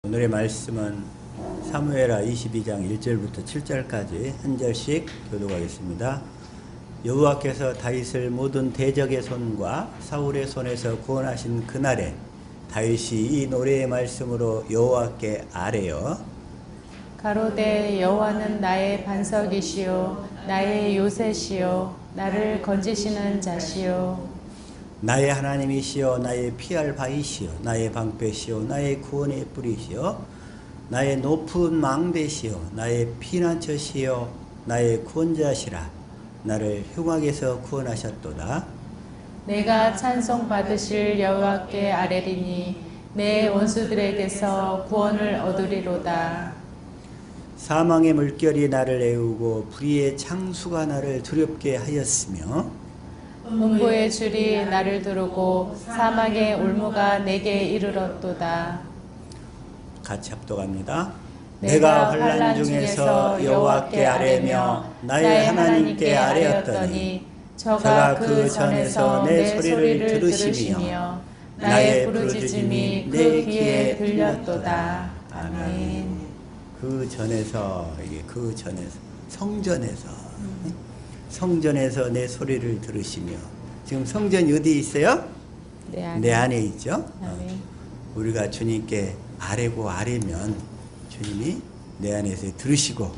오늘의 말씀은 사무엘하 22장 1절부터 7절까지 한 절씩 교독하겠습니다. 여호와께서 다윗을 모든 대적의 손과 사울의 손에서 구원하신 그날에 다윗이 이 노래의 말씀으로 여호와께 아뢰어 가로되 여호와는 나의 반석이시요 나의 요새시요 나를 건지시는 자시요 나의 하나님이시여 나의 피할 바이시여 나의 방패시여 나의 구원의 뿌리시여 나의 높은 망대시여 나의 피난처시여 나의 구원자시라. 나를 흉악에서 구원하셨도다. 내가 찬송 받으실 여호와께 아뢰리니 내 원수들에게서 구원을 얻으리로다. 사망의 물결이 나를 애우고 불의의 창수가 나를 두렵게 하였으며 음부의 줄이 나를 두르고 사막의 울무가 내게 이르렀도다. 같이 합독합니다. 내가 환난 중에서 여호와께 아뢰며 나의 하나님께 아뢰었더니 저가 그 전에서 내 소리를 들으시며 나의 부르짖음이 그 귀에 들렸도다. 아멘. 그 전에서 성전에서 내 소리를 들으시며. 지금 성전이 어디 있어요? 내 안에 있죠. 우리가 주님께 아뢰면 주님이 내 안에서 들으시고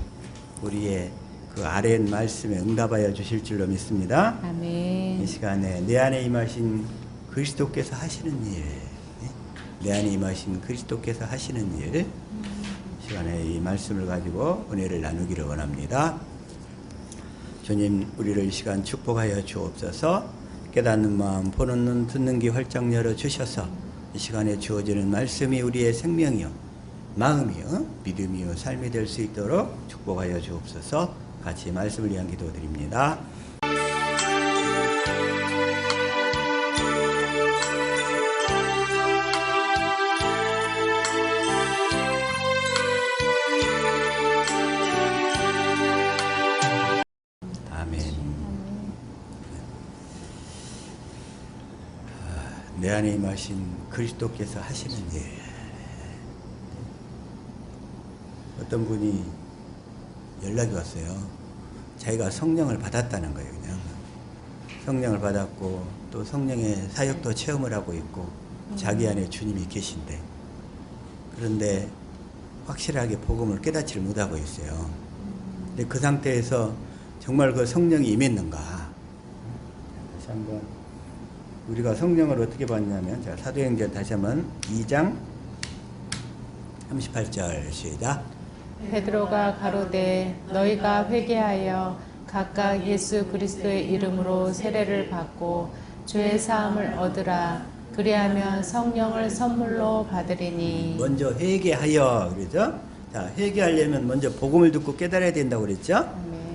우리의 그 아뢰는 말씀에 응답하여 주실 줄로 믿습니다. 아멘. 이 시간에 내 안에 임하신 그리스도께서 하시는 일, 내 안에 임하신 그리스도께서 하시는 일, 시간에 이 말씀을 가지고 은혜를 나누기를 원합니다. 주님, 우리를 이 시간 축복하여 주옵소서. 깨닫는 마음, 보는 눈, 듣는 귀 활짝 열어 주셔서 이 시간에 주어지는 말씀이 우리의 생명이요 마음이요 믿음이요 삶이 될 수 있도록 축복하여 주옵소서. 같이 말씀을 위한 기도 드립니다. 내 안에 임하신 그리스도께서 하시는 일. 어떤 분이 연락이 왔어요. 자기가 성령을 받았다는 거예요. 그냥 성령을 받았고 또 성령의 사역도 체험을 하고 있고 자기 안에 주님이 계신데, 그런데 확실하게 복음을 깨닫지를 못하고 있어요. 근데 그 상태에서 정말 그 성령이 임했는가? 다시 한번 우리가 성령을 어떻게 받냐면, 자, 사도행전 다시 한번 2장 38절 시작. 베드로가 가로되 너희가 회개하여 각각 예수 그리스도의 이름으로 세례를 받고 죄의 사함을 얻으라. 그리하면 성령을 선물로 받으리니. 먼저 회개하여 그러죠. 자, 회개하려면 먼저 복음을 듣고 깨달아야 된다고 그랬죠.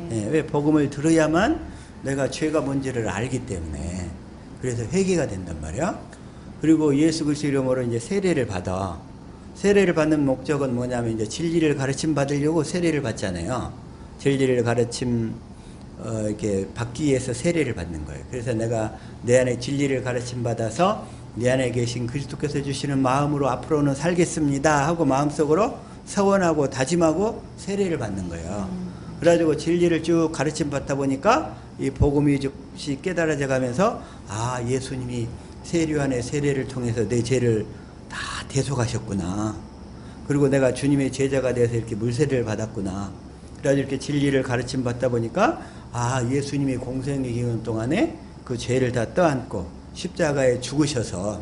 네, 왜 복음을 들어야만 내가 죄가 뭔지를 알기 때문에. 그래서 회개가 된단 말이야. 그리고 예수 그리스도 이름으로 이제 세례를 받아. 세례를 받는 목적은 뭐냐면 이제 진리를 가르침 받으려고 세례를 받잖아요. 진리를 가르침 이렇게 받기 위해서 세례를 받는 거예요. 그래서 내가 내 안에 진리를 가르침 받아서 내 안에 계신 그리스도께서 주시는 마음으로 앞으로는 살겠습니다 하고 마음속으로 서원하고 다짐하고 세례를 받는 거예요. 그래가지고 진리를 쭉 가르침 받다 보니까 이 복음이 조금씩 깨달아져 가면서, 아, 예수님이 세례요한의 세례를 통해서 내 죄를 다 대속하셨구나. 그리고 내가 주님의 제자가 돼서 이렇게 물세례를 받았구나. 그래가지고 이렇게 진리를 가르침 받다 보니까, 아, 예수님이 공생의 기간 동안에 그 죄를 다 떠안고 십자가에 죽으셔서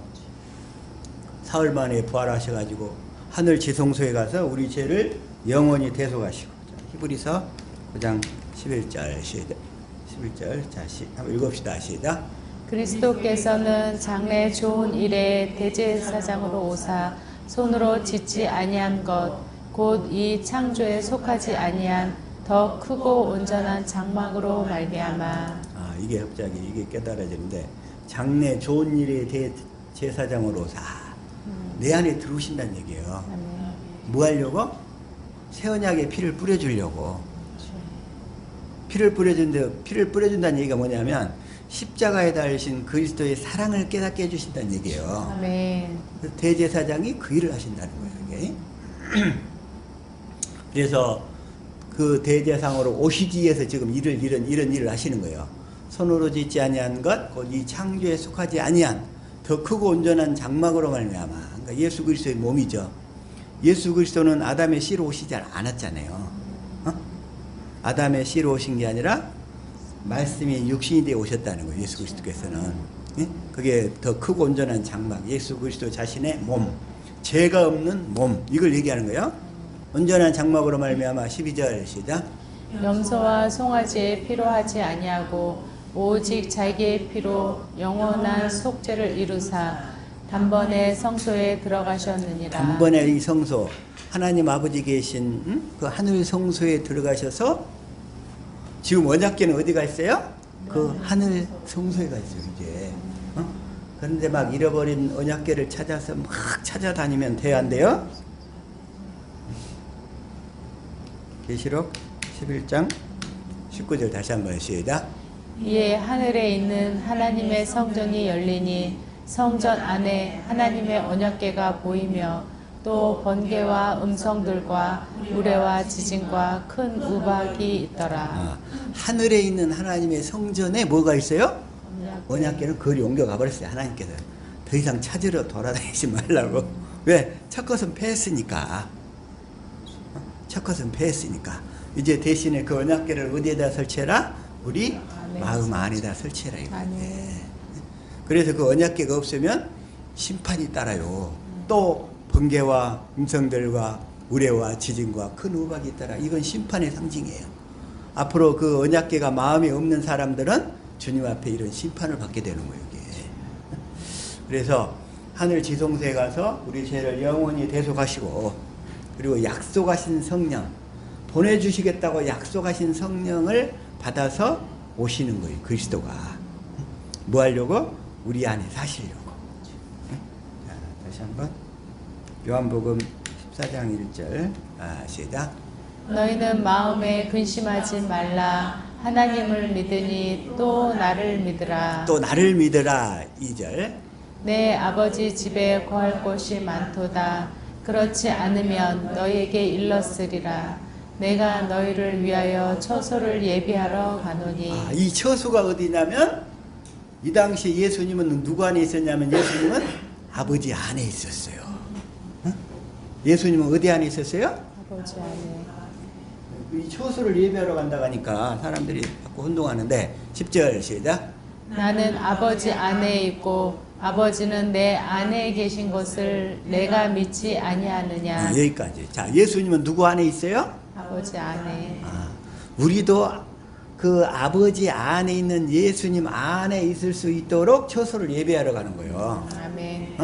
사흘 만에 부활하셔가지고 하늘 지성소에 가서 우리 죄를 영원히 대속하시고. 히브리서 9장 11절 시작. 11절 자, 한번 읽읍시다. 시작. 그리스도께서는 장래 좋은 일에 대제사장으로 오사 손으로 짓지 아니한 것 곧 이 창조에 속하지 아니한 더 크고 온전한 장막으로 말미암아. 아, 이게 갑자기 이게 깨달아지는데, 장래 좋은 일에 대제사장으로 오사 내 안에 들어오신다는 얘기예요. 뭐 하려고? 새 언약에 피를 뿌려주려고. 피를 뿌려준다는 얘기가 뭐냐면 십자가에 달리신 그리스도의 사랑을 깨닫게 해주신다는 얘기예요. 아멘. 대제사장이 그 일을 하신다는 거예요. 이게. 그래서 그 대제상으로 오시기에서 지금 이런 일을 하시는 거예요. 손으로 짓지 아니한 것, 곧 이 창조에 속하지 아니한 더 크고 온전한 장막으로 말미암아. 그러니까 예수 그리스도의 몸이죠. 예수 그리스도는 아담의 씨로 오시지 않았잖아요. 아담의 씨로 오신 게 아니라 말씀이 육신이 되어 오셨다는 거예요. 예수 그리스도께서는. 예? 그게 더 크고 온전한 장막, 예수 그리스도 자신의 몸, 죄가 없는 몸, 이걸 얘기하는 거예요. 온전한 장막으로 말미암아. 12절 시작. 염소와 송아지에 피로하지 아니하고 오직 자기의 피로 영원한 속죄를 이루사 단번에 성소에 들어가셨느니라. 단번에 이 성소, 하나님 아버지 계신 그 하늘 성소에 들어가셔서, 지금 언약궤는 어디가 있어요? 그 하늘 성소에 가 있어요 이제. 그런데 막 잃어버린 언약궤를 찾아서 막 찾아다니면 돼야 안 돼요? 계시록 11장 19절 다시 한번 시작. 이에 하늘에 있는 하나님의 성전이 열리니 성전 안에 하나님의 언약궤가 보이며 또 번개와 음성들과 우레와 지진과 큰 우박이 있더라. 하늘에 있는 하나님의 성전에 뭐가 있어요? 언약궤는 거리 옮겨가 버렸어요. 하나님께서 더 이상 찾으러 돌아다니지 말라고. 왜? 첫 것은 패했으니까. 첫 것은 패했으니까. 이제 대신에 그 언약궤를 어디에다 설치해라? 우리 마음 안에다 설치해라 이거예요. 그래서 그 언약궤가 없으면 심판이 따라요. 또 번개와 음성들과 우레와 지진과 큰 우박이 따라. 이건 심판의 상징이에요. 앞으로 그 언약궤가 마음에 없는 사람들은 주님 앞에 이런 심판을 받게 되는 거예요. 이게. 그래서 하늘 지성소에 가서 우리 죄를 영원히 대속하시고, 그리고 약속하신 성령, 보내주시겠다고 약속하신 성령을 받아서 오시는 거예요. 그리스도가. 뭐 하려고? 우리 안에 사시려고. 자, 다시 한번 요한복음 14장 1절 시작. 너희는 마음에 근심하지 말라. 하나님을 믿으니 또 나를 믿으라. 또 나를 믿으라. 2절. 내 아버지 집에 거할 곳이 많도다. 그렇지 않으면 너희에게 일렀으리라. 내가 너희를 위하여 처소를 예비하러 가노니. 이 처소가 어디냐면, 이 당시 예수님은 누구 안에 있었냐면, 예수님은 아버지 안에 있었어요. 예수님은 어디 안에 있었어요? 아버지 안에. 이 처소를 예배하러 간다고 하니까 사람들이 자꾸 혼동하는데, 10절 시작. 나는 아버지 안에 있고 아버지는 내 안에 계신 것을 내가 믿지 아니하느냐. 여기까지. 자, 예수님은 누구 안에 있어요? 아버지 안에. 우리도 그 아버지 안에 있는 예수님 안에 있을 수 있도록 처소를 예배하러 가는 거예요. 아멘.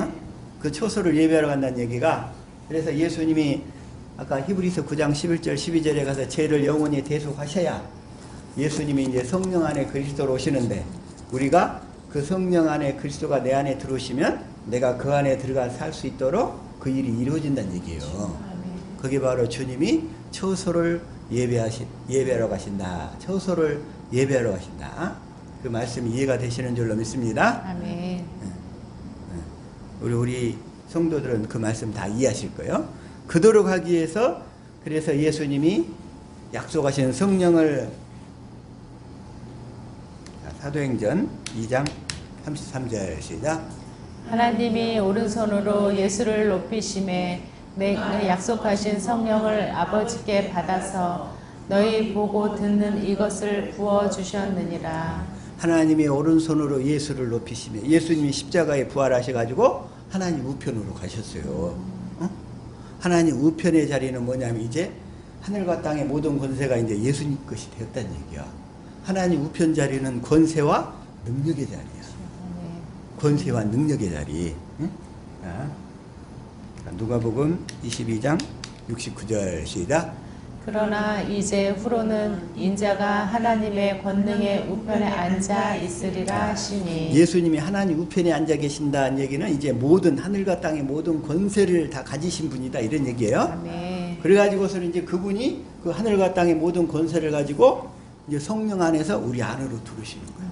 그 처소를 예배하러 간다는 얘기가, 그래서 예수님이 아까 히브리서 9장 11절 12절에 가서 죄를 영원히 대속하셔야 예수님이 이제 성령 안에 그리스도로 오시는데, 우리가 그 성령 안에 그리스도가 내 안에 들어오시면 내가 그 안에 들어가 살 수 있도록 그 일이 이루어진다는 얘기예요. 그게 바로 주님이 처소를 예배하러 가신다. 처소를 예배하러 가신다. 그 말씀이 이해가 되시는 줄로 믿습니다. 아멘. 우리 성도들은 그 말씀 다 이해하실 거예요. 그도록 하기 위해서, 그래서 예수님이 약속하신 성령을, 사도행전 2장 33절 시작. 하나님이 오른손으로 예수를 높이심에 내가 약속하신 성령을 아버지께 받아서 너희 보고 듣는 이것을 부어주셨느니라. 하나님이 오른손으로 예수를 높이시며, 예수님이 십자가에 부활하셔가지고 하나님 우편으로 가셨어요. 하나님 우편의 자리는 뭐냐면, 이제 하늘과 땅의 모든 권세가 이제 예수님 것이 되었다는 얘기야. 하나님 우편 자리는 권세와 능력의 자리야. 권세와 능력의 자리. 누가복음 22장 69절 시작. 그러나 이제 후로는 인자가 하나님의 권능의 우편에 앉아 있으리라 하시니. 예수님이 하나님 우편에 앉아 계신다는 얘기는 이제 모든 하늘과 땅의 모든 권세를 다 가지신 분이다, 이런 얘기예요. 아멘. 그래가지고서는 이제 그분이 그 하늘과 땅의 모든 권세를 가지고 이제 성령 안에서 우리 안으로 들어오시는 거예요.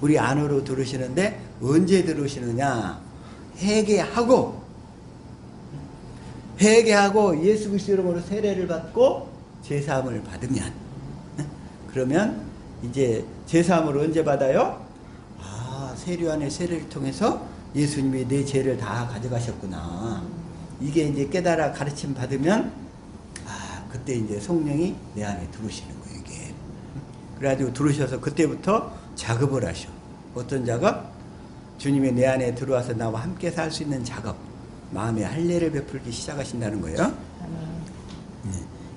우리 안으로 들어오시는데 언제 들어오시느냐? 회개하고 회개하고 예수 그리스도 이름으로 세례를 받고 제사함을 받으면, 그러면 이제 제사함을 언제 받아요? 아, 세례요한의 세례를 통해서 예수님이 내 죄를 다 가져가셨구나. 이게 이제 깨달아 가르침 받으면, 아, 그때 이제 성령이 내 안에 들어오시는 거예요, 이게. 그래가지고 들어오셔서 그때부터 작업을 하셔. 어떤 작업? 주님이 내 안에 들어와서 나와 함께 살 수 있는 작업. 마음의 할례를 베풀기 시작하신다는 거예요.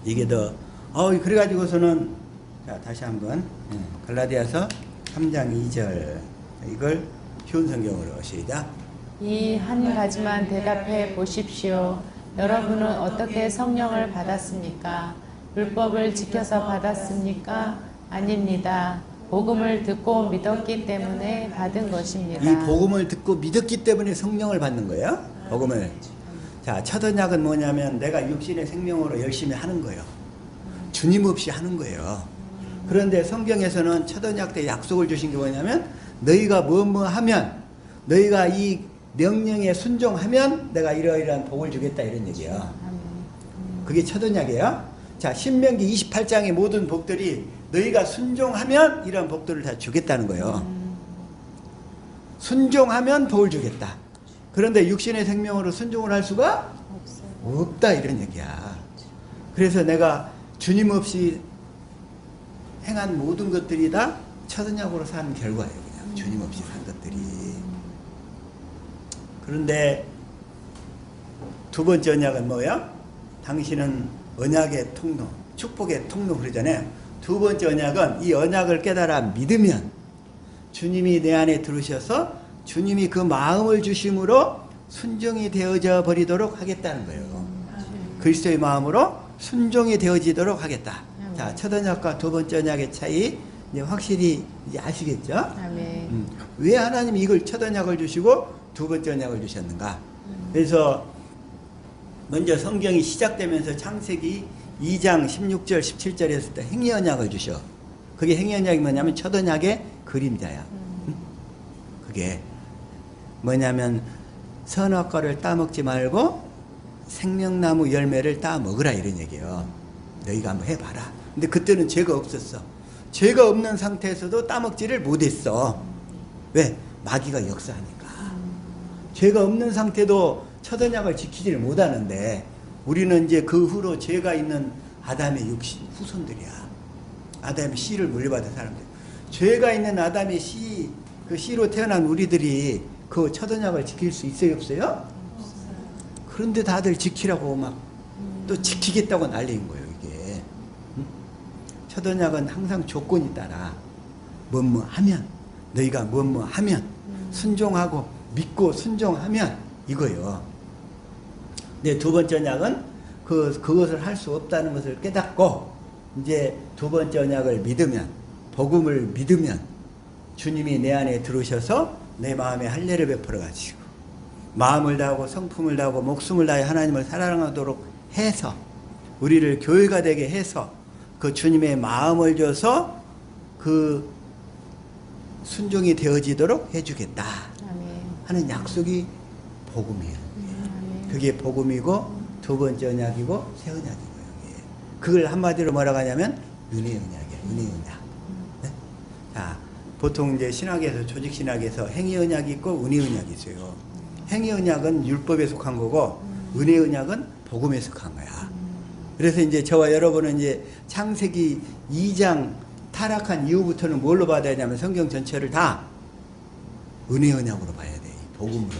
이게 더, 그래가지고서는, 자, 다시 한번, 갈라디아서 3장 2절. 이걸 쉬운 성경으로 시작. 이 한 가지만 대답해 보십시오. 여러분은 어떻게 성령을 받았습니까? 율법을 지켜서 받았습니까? 아닙니다. 복음을 듣고 믿었기 때문에 받은 것입니다. 이 복음을 듣고 믿었기 때문에 성령을 받는 거예요. 복음을. 자, 첫 언약은 뭐냐면 내가 육신의 생명으로 열심히 하는 거예요. 주님 없이 하는 거예요. 그런데 성경에서는 첫 언약 때 약속을 주신 게 뭐냐면 너희가 뭐뭐 하면, 너희가 이 명령에 순종하면 내가 이러이러한 복을 주겠다, 이런 얘기예요. 그게 첫 언약이에요. 자, 신명기 28장의 모든 복들이 너희가 순종하면 이런 복들을 다 주겠다는 거예요. 순종하면 복을 주겠다. 그런데 육신의 생명으로 순종을 할 수가 없다, 이런 얘기야. 그래서 내가 주님 없이 행한 모든 것들이 다 첫 언약으로 산 결과예요. 그냥 주님 없이 산 것들이. 그런데 두 번째 언약은 뭐야? 당신은 언약의 통로, 축복의 통로 그러잖아요. 두 번째 언약은 이 언약을 깨달아 믿으면 주님이 내 안에 들으셔서 주님이 그 마음을 주심으로 순종이 되어져 버리도록 하겠다는 거예요. 그리스도의 마음으로 순종이 되어지도록 하겠다. 자, 첫 언약과 두 번째 언약의 차이 이제 확실히 이제 아시겠죠? 아멘. 왜 하나님이 이걸 첫 언약을 주시고 두 번째 언약을 주셨는가? 그래서 먼저 성경이 시작되면서 창세기 2장 16절 17절에 했을 때 행위 언약을 주셔. 그게 행위 언약이 뭐냐면 첫 언약의 그림자야. 그게 뭐냐면 선악과를 따먹지 말고 생명나무 열매를 따먹으라, 이런 얘기예요. 너희가 한번 해봐라. 근데 그때는 죄가 없었어. 죄가 없는 상태에서도 따먹지를 못했어. 왜? 마귀가 역사하니까. 죄가 없는 상태도 첫 언약을 지키지를 못하는데 우리는 이제 그 후로 죄가 있는 아담의 육신 후손들이야. 아담의 씨를 물려받은 사람들. 죄가 있는 아담의 씨, 그 씨로 태어난 우리들이 그 첫 언약을 지킬 수 있어요, 없어요? 그런데 다들 지키라고 막 또 지키겠다고 난리인 거예요, 이게. 첫 언약은 항상 조건이 따라 뭐뭐 하면, 너희가 뭐뭐 하면, 순종하고 믿고 순종하면 이거요. 근데 두 번째 언약은 그것을 할 수 없다는 것을 깨닫고 이제 두 번째 언약을 믿으면, 복음을 믿으면 주님이 내 안에 들어오셔서 내 마음에 할례를 베풀어 가지고 마음을 다하고 성품을 다하고 목숨을 다해 하나님을 사랑하도록 해서 우리를 교회가 되게 해서 그 주님의 마음을 줘서 그 순종이 되어지도록 해주겠다 하는 약속이 복음이에요. 그게 복음이고 두 번째 언약이고 새 언약이고, 그걸 한마디로 뭐라고 하냐면 은혜 언약이에요. 은혜 언약. 네? 자, 보통 이제 신학에서, 조직 신학에서 행위 언약이 있고 은혜 언약이 있어요. 행위 언약은 율법에 속한 거고 은혜 언약은 복음에 속한 거야. 그래서 이제 저와 여러분은 이제 창세기 2장 타락한 이후부터는 뭘로 봐야 되냐면 성경 전체를 다 은혜 언약으로 봐야 돼. 복음으로.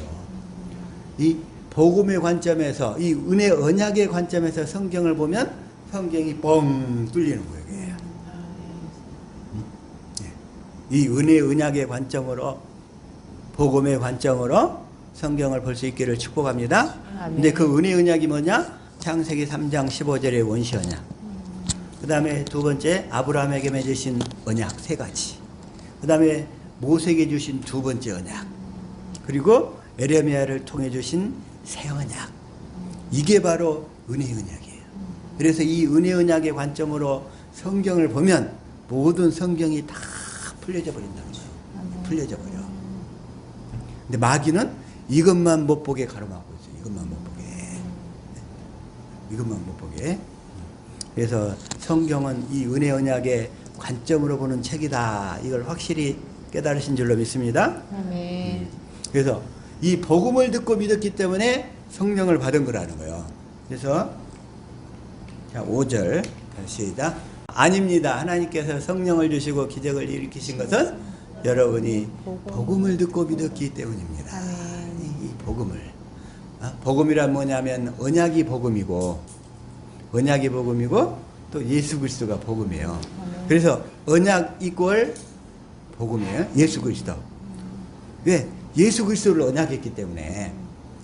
이 복음의 관점에서, 이 은혜 언약의 관점에서 성경을 보면 성경이 뻥 뚫리는 거예요. 이 은혜 언약의 관점으로, 복음의 관점으로 성경을 볼 수 있기를 축복합니다. 근데 그 은혜 언약이 뭐냐? 창세기 3장 15절의 원시 언약. 그 다음에 두 번째 아브라함에게 맺으신 언약 세 가지. 그 다음에 모세에게 주신 두 번째 언약. 그리고 에레미야를 통해 주신 새 언약. 이게 바로 은혜 언약이에요. 그래서 이 은혜 언약의 관점으로 성경을 보면 모든 성경이 다 풀려져 버린다는 거예요. 풀려져 버려. 근데 마귀는 이것만 못 보게 가로막고 있어요. 이것만 못 보게. 이것만 못 보게. 그래서 성경은 이 은혜 언약의 관점으로 보는 책이다. 이걸 확실히 깨달으신 줄로 믿습니다. 아멘. 그래서 이 복음을 듣고 믿었기 때문에 성령을 받은 거라는 거예요. 그래서 자 5절 시작. 아닙니다. 하나님께서 성령을 주시고 기적을 일으키신 것은 여러분이 복음을 듣고 믿었기 때문입니다. 이 복음을. 복음이란 뭐냐면 언약이 복음이고 또 예수 그리스도가 복음이에요. 그래서 언약 이꼴 복음이에요. 예수 그리스도. 왜? 예수 그리스도를 언약했기 때문에.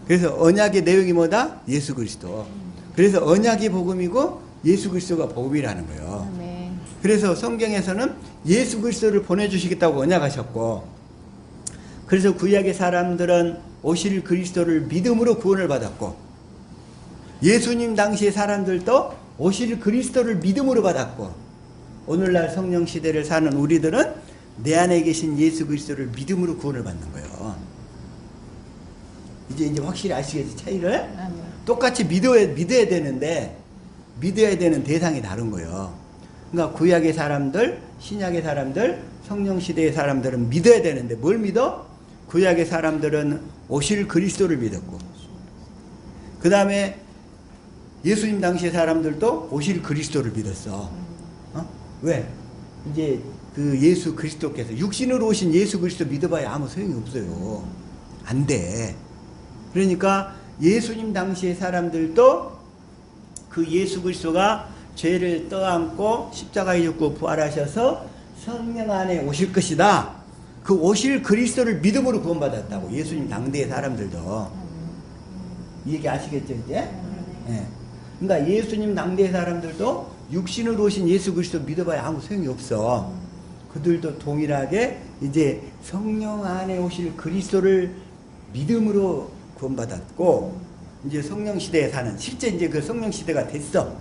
그래서 언약의 내용이 뭐다? 예수 그리스도. 그래서 언약이 복음이고 예수 그리스도가 복음이라는 거예요. 아멘. 그래서 성경에서는 예수 그리스도를 보내주시겠다고 언약하셨고, 그래서 구약의 사람들은 오실 그리스도를 믿음으로 구원을 받았고, 예수님 당시의 사람들도 오실 그리스도를 믿음으로 받았고, 오늘날 성령 시대를 사는 우리들은 내 안에 계신 예수 그리스도를 믿음으로 구원을 받는 거예요. 이제 확실히 아시겠지 차이를? 아멘. 똑같이 믿어야 되는데 믿어야 되는 대상이 다른 거예요. 그러니까 구약의 사람들, 신약의 사람들, 성령 시대의 사람들은 믿어야 되는데 뭘 믿어? 구약의 사람들은 오실 그리스도를 믿었고, 그 다음에 예수님 당시의 사람들도 오실 그리스도를 믿었어. 왜? 이제 그 예수 그리스도께서 육신으로 오신 예수 그리스도 믿어봐야 아무 소용이 없어요. 안 돼. 그러니까 예수님 당시의 사람들도 그 예수 그리스도가 죄를 떠안고 십자가에 죽고 부활하셔서 성령 안에 오실 것이다. 그 오실 그리스도를 믿음으로 구원받았다고. 예수님 당대의 사람들도. 이 얘기 아시겠죠 이제? 네. 그러니까 예수님 당대의 사람들도 육신으로 오신 예수 그리스도 믿어봐야 아무 소용이 없어. 그들도 동일하게 이제 성령 안에 오실 그리스도를 믿음으로 구원받았고, 이제 성령 시대에 사는, 실제 이제 그 성령 시대가 됐어.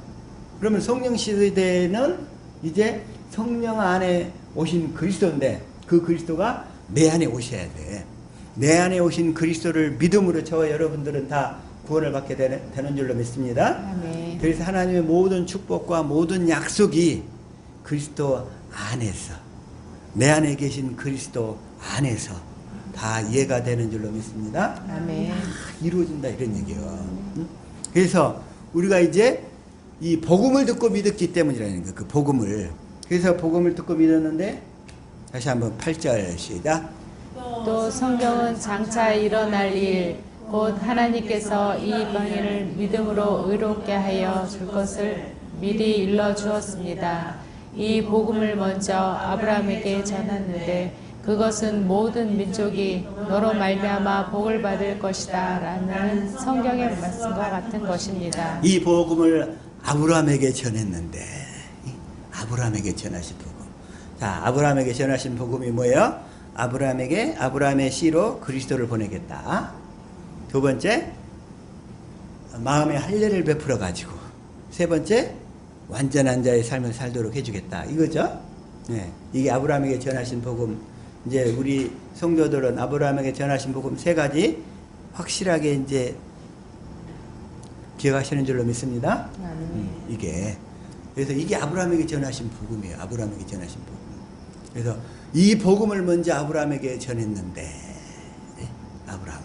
그러면 성령 시대는 이제 성령 안에 오신 그리스도인데, 그 그리스도가 내 안에 오셔야 돼. 내 안에 오신 그리스도를 믿음으로 저와 여러분들은 다 구원을 받게 되는 줄로 믿습니다. 아멘. 그래서 하나님의 모든 축복과 모든 약속이 그리스도 안에서, 내 안에 계신 그리스도 안에서 다 이해가 되는 줄로 믿습니다. 아멘. 이루어진다 이런 얘기예요. 그래서 우리가 이제 이 복음을 듣고 믿었기 때문이라는 거예요. 그 복음을. 그래서 복음을 듣고 믿었는데, 다시 한번 8절 시작. 또 성경은 장차 일어날 일, 곧 하나님께서 이 이방인을 믿음으로 의롭게 하여 줄 것을 미리 일러 주었습니다. 이 복음을 먼저 아브라함에게 전했는데 그것은 모든 민족이 너로 말미암아 복을 받을 것이다 라는 성경의 말씀과 같은 것입니다. 이 복음을 아브라함에게 전했는데, 아브라함에게 전하신 복음. 자, 아브라함에게 전하신 복음이 뭐예요? 아브라함의 씨로 그리스도를 보내겠다. 두 번째, 마음의 할례를 베풀어 가지고. 세 번째, 완전한 자의 삶을 살도록 해주겠다. 이거죠? 네, 이게 아브라함에게 전하신 복음. 이제 우리 성도들은 아브라함에게 전하신 복음 세 가지 확실하게 이제 기억하시는 줄로 믿습니다. 이게. 그래서 이게 아브라함에게 전하신 복음이에요. 아브라함에게 전하신 복음. 그래서 이 복음을 먼저 아브라함에게 전했는데, 네, 아브라함.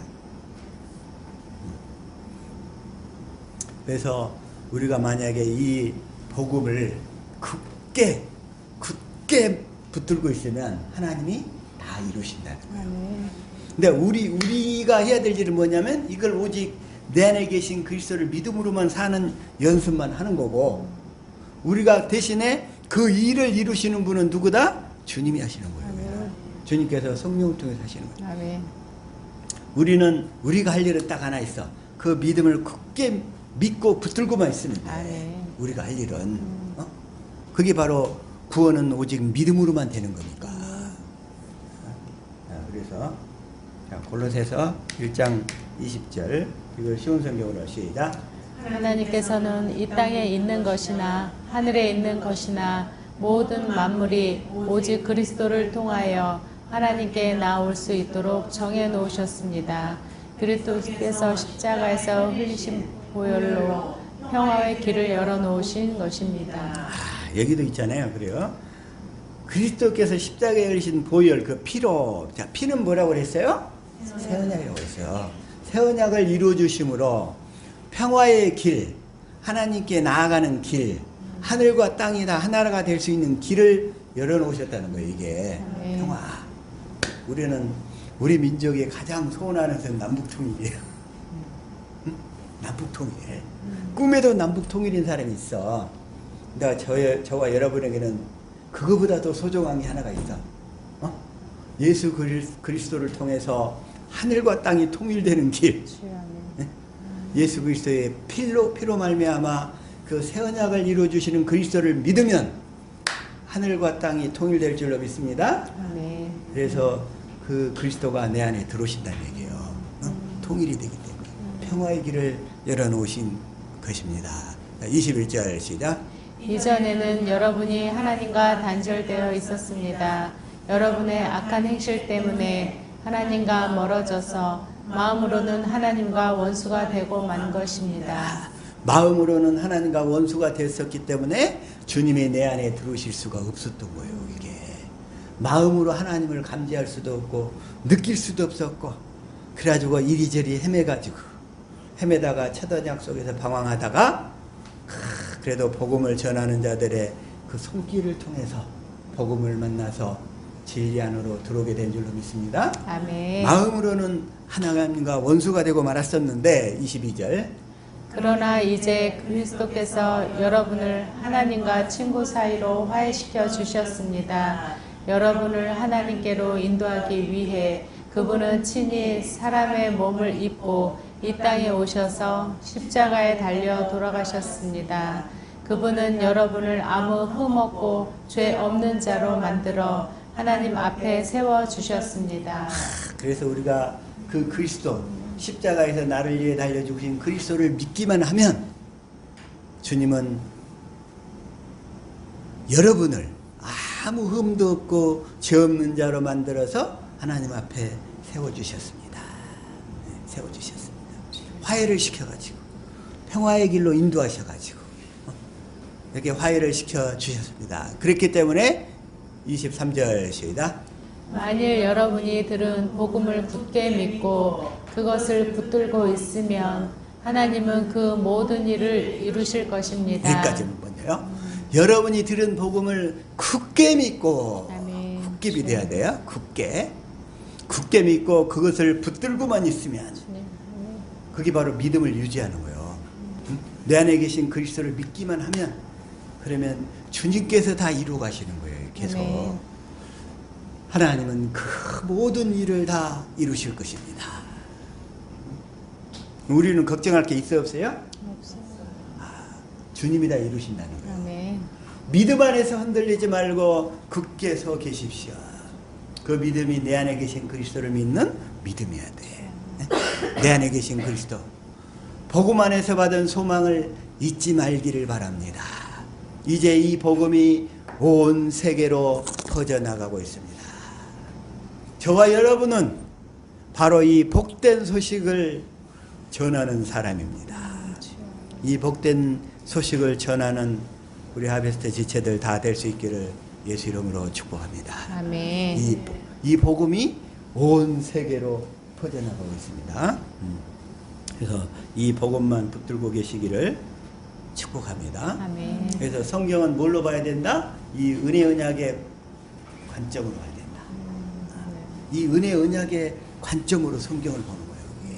그래서 우리가 만약에 이 복음을 굳게 붙들고 있으면 하나님이 다 이루신다는 거예요. 근데 우리가 해야 될 일은 뭐냐면 이걸 오직 내 안에 계신 그리스도를 믿음으로만 사는 연습만 하는 거고, 우리가 대신에 그 일을 이루시는 분은 누구다? 주님이 하시는 거예요. 아멘. 주님께서 성령을 통해서 하시는 거예요. 아멘. 우리가 할 일은 딱 하나 있어. 그 믿음을 굳게 믿고 붙들고만 있으면 돼. 아멘. 우리가 할 일은 그게 바로 구원은 오직 믿음으로만 되는 거니까. 그래서 자, 골로새서 1장 20절, 이걸 쉬운 성경으로 시작. 하나님께서는 이 땅에 있는 것이나 하늘에 있는 것이나 모든 만물이 오직 그리스도를 통하여 하나님께 나올 수 있도록 정해 놓으셨습니다. 그리스도께서 십자가에서 흘리신 보혈로 평화의 길을 열어놓으신 것입니다. 여기도 있잖아요. 그래요. 그리스도께서 십자가에 흘리신 보혈 그 피로, 자, 피는 뭐라고 그랬어요? 새 언약이라고 했어요. 새 언약을 이루어 주심으로 평화의 길, 하나님께 나아가는 길, 하늘과 땅이 다 하나가 될 수 있는 길을 열어놓으셨다는 거예요. 이게 네. 평화. 우리는 우리 민족이 가장 소원하는 것은 남북통일이에요. 응? 남북통일. 꿈에도 남북통일인 사람이 있어. 근데 저와 여러분에게는 그거보다 더 소중한 게 하나가 있어. 예수 그리스도를 통해서 하늘과 땅이 통일되는 길. 네? 예수 그리스도의 피로 말미암아 그 새 언약을 이루어 주시는 그리스도를 믿으면 하늘과 땅이 통일될 줄로 믿습니다. 네. 그래서 그 그리스도가 내 안에 들어오신다는 얘기예요. 통일이 되기 때문에 평화의 길을 열어놓으신 것입니다. 21절 시작. 이전에는 여러분이 하나님과 단절되어 있었습니다. 여러분의 악한 행실 때문에 하나님과 멀어져서 마음으로는 하나님과 원수가 되고 만 것입니다. 마음으로는 하나님과 원수가 됐었기 때문에 주님이 내 안에 들어오실 수가 없었던 거예요. 이게 마음으로 하나님을 감지할 수도 없고 느낄 수도 없었고, 그래가지고 이리저리 헤매다가 첫 언약 속에서 방황하다가 그래도 복음을 전하는 자들의 그 손길을 통해서 복음을 만나서 진리 안으로 들어오게 된 줄로 믿습니다. 아멘. 마음으로는 하나님과 원수가 되고 말았었는데 22절. 그러나 이제 그리스도께서 여러분을 하나님과 친구 사이로 화해시켜 주셨습니다. 여러분을 하나님께로 인도하기 위해 그분은 친히 사람의 몸을 입고 이 땅에 오셔서 십자가에 달려 돌아가셨습니다. 그분은 여러분을 아무 흠 없고 죄 없는 자로 만들어 하나님 앞에 세워 주셨습니다. 그래서 우리가 그 그리스도, 십자가에서 나를 위해 달려 죽으신 그리스도를 믿기만 하면 주님은 여러분을 아무 흠도 없고 죄 없는 자로 만들어서 하나님 앞에 세워주셨습니다. 세워주셨습니다. 화해를 시켜가지고 평화의 길로 인도하셔가지고 이렇게 화해를 시켜주셨습니다. 그렇기 때문에 23절 시작. 만일 여러분이 들은 복음을 굳게 믿고 그것을 붙들고 있으면 하나님은 그 모든 일을 이루실 것입니다. 여기까지는 뭔데요? 여러분이 들은 복음을 굳게 믿고, 아멘. 굳게 믿어야 돼요. 굳게 믿고 그것을 붙들고만 있으면 그게 바로 믿음을 유지하는 거예요. 내 안에 계신 그리스도를 믿기만 하면, 그러면 주님께서 다 이루어 가시는 거예요. 계속. 아멘. 하나님은 그 모든 일을 다 이루실 것입니다. 우리는 걱정할 게 있어 없어요? 주님이 다 이루신다는 거예요. 아멘. 믿음 안에서 흔들리지 말고 굳게 서 계십시오. 그 믿음이 내 안에 계신 그리스도를 믿는 믿음이어야 돼. 내 안에 계신 그리스도, 복음 안에서 받은 소망을 잊지 말기를 바랍니다. 이제 이 복음이 온 세계로 퍼져나가고 있습니다. 저와 여러분은 바로 이 복된 소식을 전하는 사람입니다. 이 복된 소식을 전하는 우리 하베스트 지체들 다 될 수 있기를 예수 이름으로 축복합니다. 아멘. 이 복음이 온 세계로 퍼져나가고 있습니다. 그래서 이 복음만 붙들고 계시기를 축복합니다. 아멘. 그래서 성경은 뭘로 봐야 된다? 이 은혜 언약의 관점으로 봐야 된다. 이 은혜 언약의 관점으로 성경을 보는 거예요. 이게.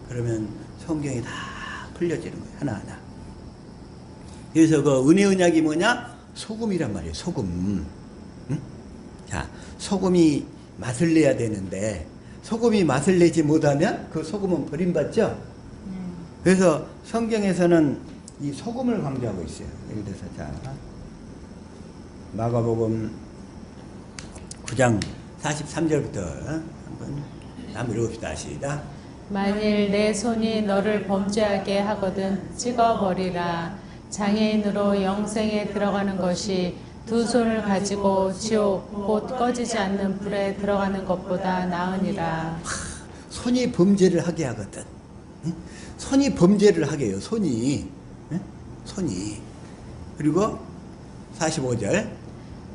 그러면 성경이 다 풀려지는 거예요. 하나하나. 그래서 그 은혜 언약이 뭐냐? 소금이란 말이에요. 소금. 응? 자, 소금이 맛을 내야 되는데 소금이 맛을 내지 못하면 그 소금은 버림받죠. 그래서 성경에서는 이 소금을 강조하고 있어요. 예를 들어서 자, 마가복음 9장 43절부터 한번 읽읍시다. 시작. 만일 내 손이 너를 범죄하게 하거든 찍어버리라. 장애인으로 영생에 들어가는 것이 두 손을 가지고 지옥 곧 꺼지지 않는 불에 들어가는 것보다 나으니라. 손이 범죄를 하게 하거든. 응? 손이 범죄를 하게 해요. 손이. 응? 손이. 그리고 45절.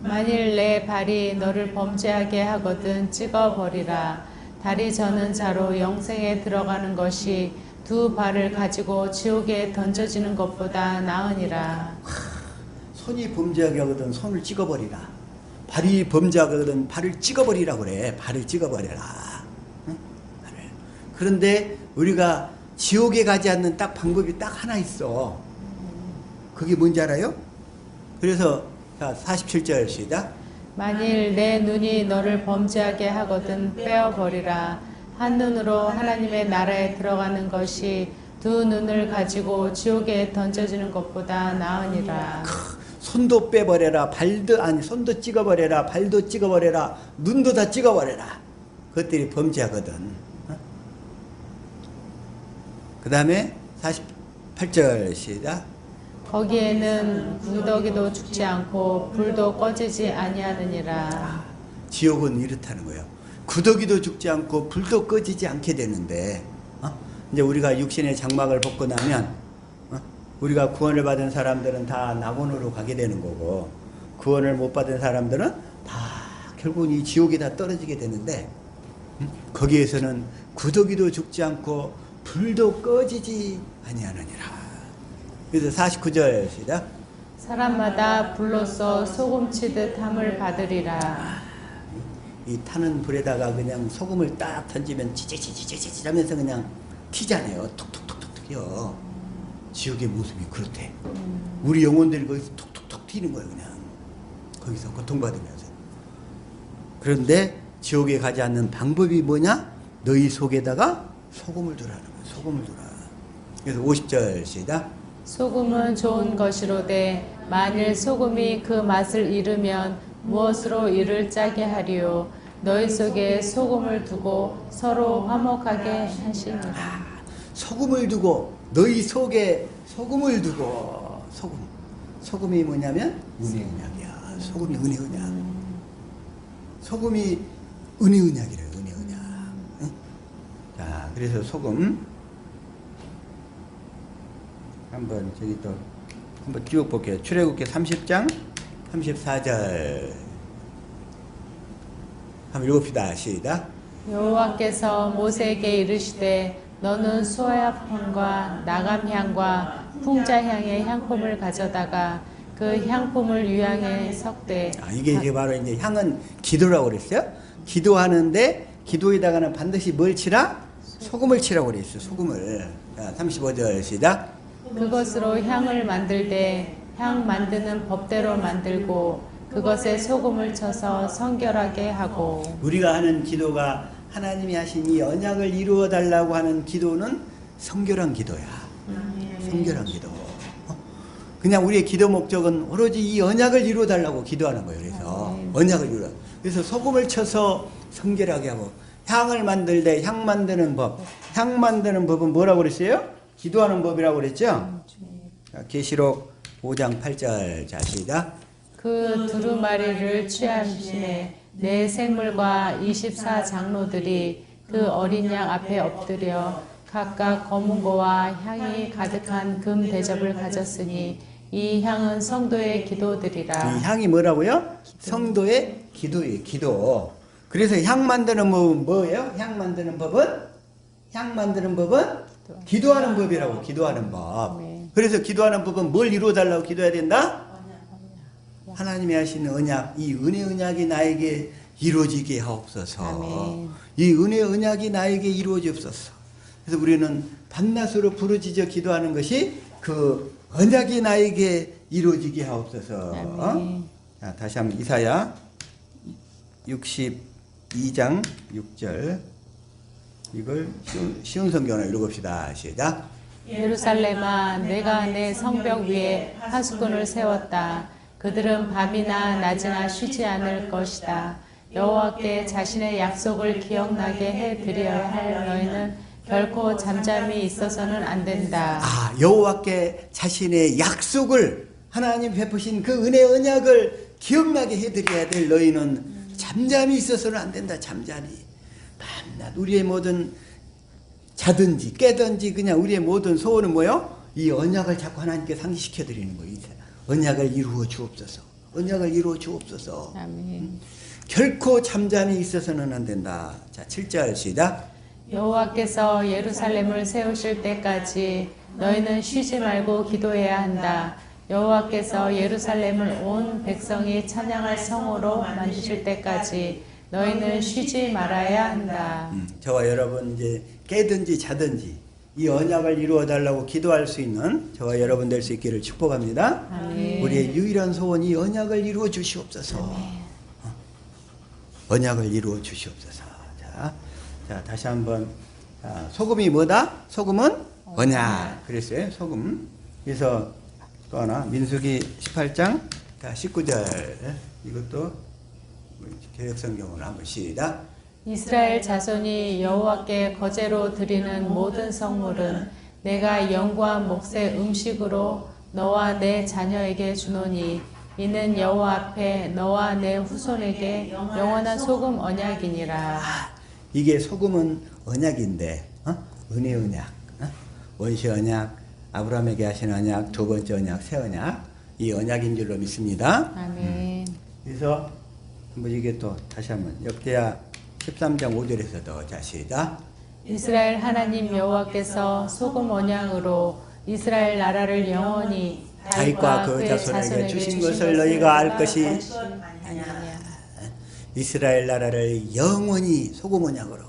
만일 내 발이 너를 범죄하게 하거든 찍어버리라. 다리 저는 자로 영생에 들어가는 것이 두 발을 가지고 지옥에 던져지는 것보다 나으니라. 손이 범죄하게 하거든 손을 찍어버리라. 발이 범죄하게 하거든 발을 찍어버리라 그래. 발을 찍어버려라. 응? 발을. 그런데 우리가 지옥에 가지 않는 딱 방법이 딱 하나 있어. 그게 뭔지 알아요? 그래서 자 47절 시작. 만일 내 눈이 너를 범죄하게 하거든 빼어버리라. 한 눈으로 하나님의 나라에 들어가는 것이 두 눈을 가지고 지옥에 던져지는 것보다 나으니라. 손도 빼버려라. 발도 아니 손도 찍어버려라. 발도 찍어버려라. 눈도 다 찍어버려라. 그것들이 범죄하거든. 그 다음에 48절 시작. 거기에는 구더기도 죽지 않고 불도 꺼지지 아니하느니라. 지옥은 이렇다는 거예요. 구더기도 죽지 않고 불도 꺼지지 않게 되는데 이제 우리가 육신의 장막을 벗고 나면 우리가 구원을 받은 사람들은 다 낙원으로 가게 되는 거고 구원을 못 받은 사람들은 다 결국은 이 지옥에 다 떨어지게 되는데 거기에서는 구더기도 죽지 않고 불도 꺼지지 아니하느니라. 그래서 49절 시작. 사람마다 불로써 소금치듯 함을 받으리라. 이 타는 불에다가 그냥 소금을 딱 던지면 지지지지지지 하면서 그냥 튀잖아요. 톡톡톡톡 튀어. 지옥의 모습이 그렇대. 우리 영혼들이 거기서 톡톡톡 튀는 거예요. 그냥 거기서 고통받으면서. 그런데 지옥에 가지 않는 방법이 뭐냐? 너희 속에다가 소금을 두라는 거예요. 소금을 두라. 그래서 50절 시작. 소금은 좋은 것이로되 만일 소금이 그 맛을 잃으면 무엇으로 이를 짜게 하리요. 너희 속에 소금을 두고 서로 화목하게 하시니라. 소금을 두고 너희 속에 소금을 두고 소금이 뭐냐면 은혜 은약이야. 소금이 은혜 은약. 소금이 은혜 은약이래요. 은혜 은약. 응? 자, 그래서 소금 한번 저기 또 한번 쭉 볼게요. 출애굽기 30장 34절 한번 읽읍시다. 시작. 여호와께서 모세에게 이르시되 너는 소야향과 나감향과 풍자향의 향품을 가져다가 그 향품을 유향에 섞되. 이게 바로 이제 향은 기도라고 그랬어요. 기도하는데 기도에다가는 반드시 뭘 치라? 소금을 치라고 그랬어요. 소금을. 자, 35절 시작. 그것으로 향을 만들되 향 만드는 법대로 만들고 그것에 소금을 쳐서 성결하게 하고. 우리가 하는 기도가 하나님이 하신 이 언약을 이루어 달라고 하는 기도는 성결한 기도야. 성결한 기도. 그냥 우리의 기도 목적은 오로지 이 언약을 이루어 달라고 기도하는 거예요. 그래서 언약을 이루어. 그래서 소금을 쳐서 성결하게 하고 향을 만들 때 향 만드는 법. 향 만드는 법은 뭐라고 그랬어요? 기도하는 법이라고 그랬죠? 계시록 5장 8절 자 시작. 그 두루마리를 취하심에 내 생물과 24장로들이 그 어린 양 앞에 엎드려 각각 검은고와 향이 가득한 금 대접을 가졌으니 이 향은 성도의 기도들이라. 이 향이 뭐라고요? 성도의 기도예요. 기도. 그래서 향 만드는 법은 뭐예요? 향 만드는 법은 기도하는 법이라고. 기도하는 법. 그래서 기도하는 법은 뭘 이루어 달라고 기도해야 된다? 하나님이 하시는 언약, 이 은혜 언약이 나에게 이루어지게 하옵소서. 아멘. 이 은혜 언약이 나에게 이루어지옵소서. 그래서 우리는 밤낮으로 부르짖어 기도하는 것이 그 언약이 나에게 이루어지게 하옵소서. 자, 다시 한번 이사야 62장 6절 이걸 쉬운 성경으로 읽읍시다. 시작. 예루살렘아 내가 내 성벽 위에 파수꾼을 세웠다. 그들은 밤이나 낮이나 쉬지 않을 것이다. 여호와께 자신의 약속을 기억나게 해드려야 할 너희는 결코 잠잠히 있어서는 안 된다. 여호와께 자신의 약속을 하나님 베푸신 그 은혜 언약을 기억나게 해드려야 될 너희는 잠잠히 있어서는 안 된다. 잠잠히 밤낮 우리의 모든 자든지 깨든지 그냥 우리의 모든 소원은 뭐요? 이 언약을 자꾸 하나님께 상기시켜 드리는 거예요. 언약을 이루어 주옵소서. 언약을 이루어 주옵소서. 아멘. 결코 잠잠히 있어서는 안 된다. 자, 7절 시작. 여호와께서 예루살렘을 세우실 때까지 너희는 쉬지 말고 기도해야 한다. 여호와께서 예루살렘을 온 백성이 찬양할 성으로 만드실 때까지 너희는 쉬지 말아야 한다. 저와 여러분 이제 깨든지 자든지 이 언약을 이루어 달라고 기도할 수 있는 저와 여러분 될 수 있기를 축복합니다. 아멘. 우리의 유일한 소원이 언약을 이루어 주시옵소서. 언약을 이루어 주시옵소서. 자, 다시 한번. 자, 소금이 뭐다? 소금은 언약. 그랬어요. 소금. 그래서 또 하나 민수기 18장 19절. 이것도 개역성경으로 한번 시작. 이스라엘 자손이 여호와께 거제로 드리는 모든 성물은 내가 영구한 몫의 음식으로 너와 내 자녀에게 주노니 이는 여호와 앞에 너와 내 후손에게 영원한 소금 언약이니라. 이게 소금은 언약인데 은혜 언약, 원시 언약, 아브라함에게 하신 언약, 두 번째 언약, 새 언약, 이 언약인 줄로 믿습니다. 아멘. 그래서 한번 이게 또 다시 한번 역대하 13장 5절에서도 자 시작. 이스라엘 하나님 여호와께서 소금 언약으로 이스라엘 나라를 영원히 다윗과 그 자손에게 주신 것을 너희가 알 것이 아니냐. 이스라엘 나라를 영원히 소금 언약으로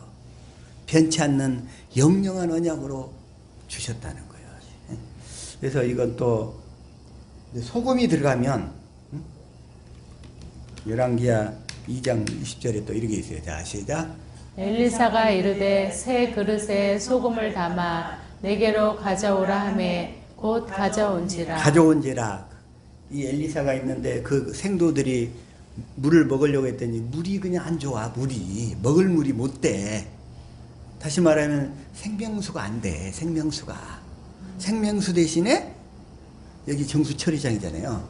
변치 않는 영영한 언약으로 주셨다는 거예요. 그래서 이건 또 소금이 들어가면 열왕기하 2장 20절에 또 이렇게 있어요. 자 시작. 엘리사가 이르되 새 그릇에 소금을 담아 내게로 가져오라 하매 곧 가져온지라. 가져온지라. 이 엘리사가 있는데 그 생도들이 물을 먹으려고 했더니 물이 그냥 안 좋아. 물이 먹을 물이 못 돼. 다시 말하면 생명수가 안 돼. 생명수가. 생명수 대신에 여기 정수처리장이잖아요.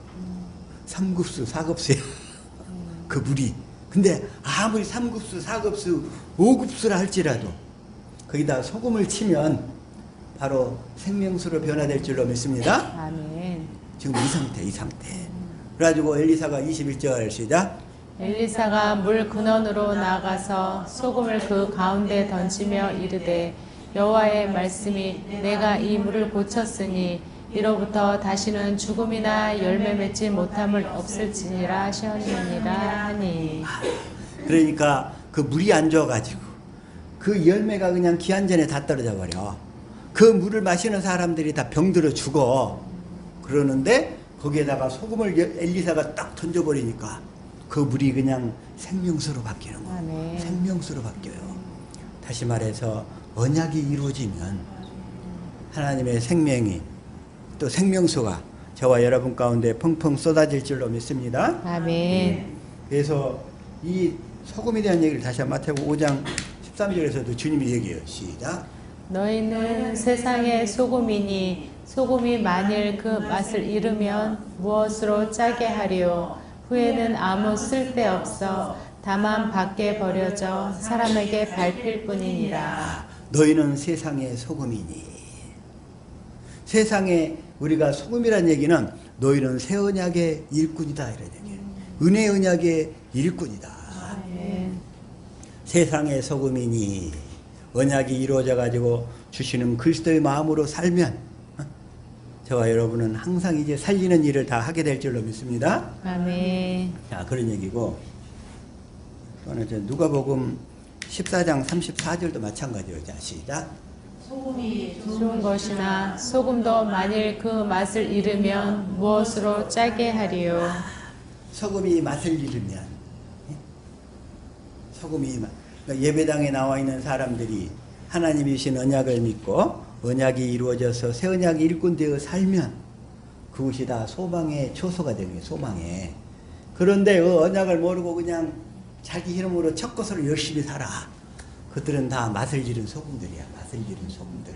3급수 4급수야. 그 물이. 근데 아무리 3급수 4급수 5급수라 할지라도 거기다 소금을 치면 바로 생명수로 변화될 줄로 믿습니다. 아멘. 지금 이 상태. 그래가지고 엘리사가 21절 시작. 엘리사가 물 근원으로 나가서 소금을 그 가운데 던지며 이르되 여호와의 말씀이 내가 이 물을 고쳤으니 이로부터 다시는 죽음이나 열매 맺지 못함을 없을지니라 하셨느니라 하니. 그러니까 그 물이 안 좋아가지고 그 열매가 그냥 기한 전에 다 떨어져 버려. 그 물을 마시는 사람들이 다 병들어 죽어. 그러는데 거기에다가 소금을 엘리사가 딱 던져버리니까 그 물이 그냥 생명수로 바뀌는 거예요. 아멘. 생명수로 바뀌어요. 다시 말해서 언약이 이루어지면 하나님의 생명이 또 생명수가 저와 여러분 가운데 펑펑 쏟아질 줄로 믿습니다. 아멘. 그래서 이 소금에 대한 얘기를 다시 한번 마태복음 5장 13절에서도 주님이 얘기해요. 시작. 너희는 세상의 소금이니 소금이 만일 그 맛을 잃으면 무엇으로 짜게 하리요. 후에는 아무 쓸데없어 다만 밖에 버려져 사람에게 밟힐 뿐이니라. 너희는 세상의 소금이니. 세상에 우리가 소금이란 얘기는 너희는 새 언약의 일꾼이다 이런 얘기예요. 은혜 언약의 일꾼이다. 아멘. 세상의 소금이니 언약이 이루어져 가지고 주시는 그리스도의 마음으로 살면 저와 여러분은 항상 이제 살리는 일을 다 하게 될 줄로 믿습니다. 아멘. 자, 그런 얘기고 또 하나 누가복음 14장 34절도 마찬가지예요. 자, 시작. 좋은 것이나 소금도 만일 그 맛을 잃으면 무엇으로 짜게 하리요. 소금이 맛을 잃으면 소금이 그러니까 예배당에 나와 있는 사람들이 하나님이 주신 언약을 믿고 언약이 이루어져서 새 언약이 일꾼되어 살면 그것이 다 소망의 초소가 되는 거예요. 소망에. 그런데 그 언약을 모르고 그냥 자기 이름으로 첫 것으로 열심히 살아. 그들은 다 맛을 잃은 소금들이야. 맛을 잃은 소금들.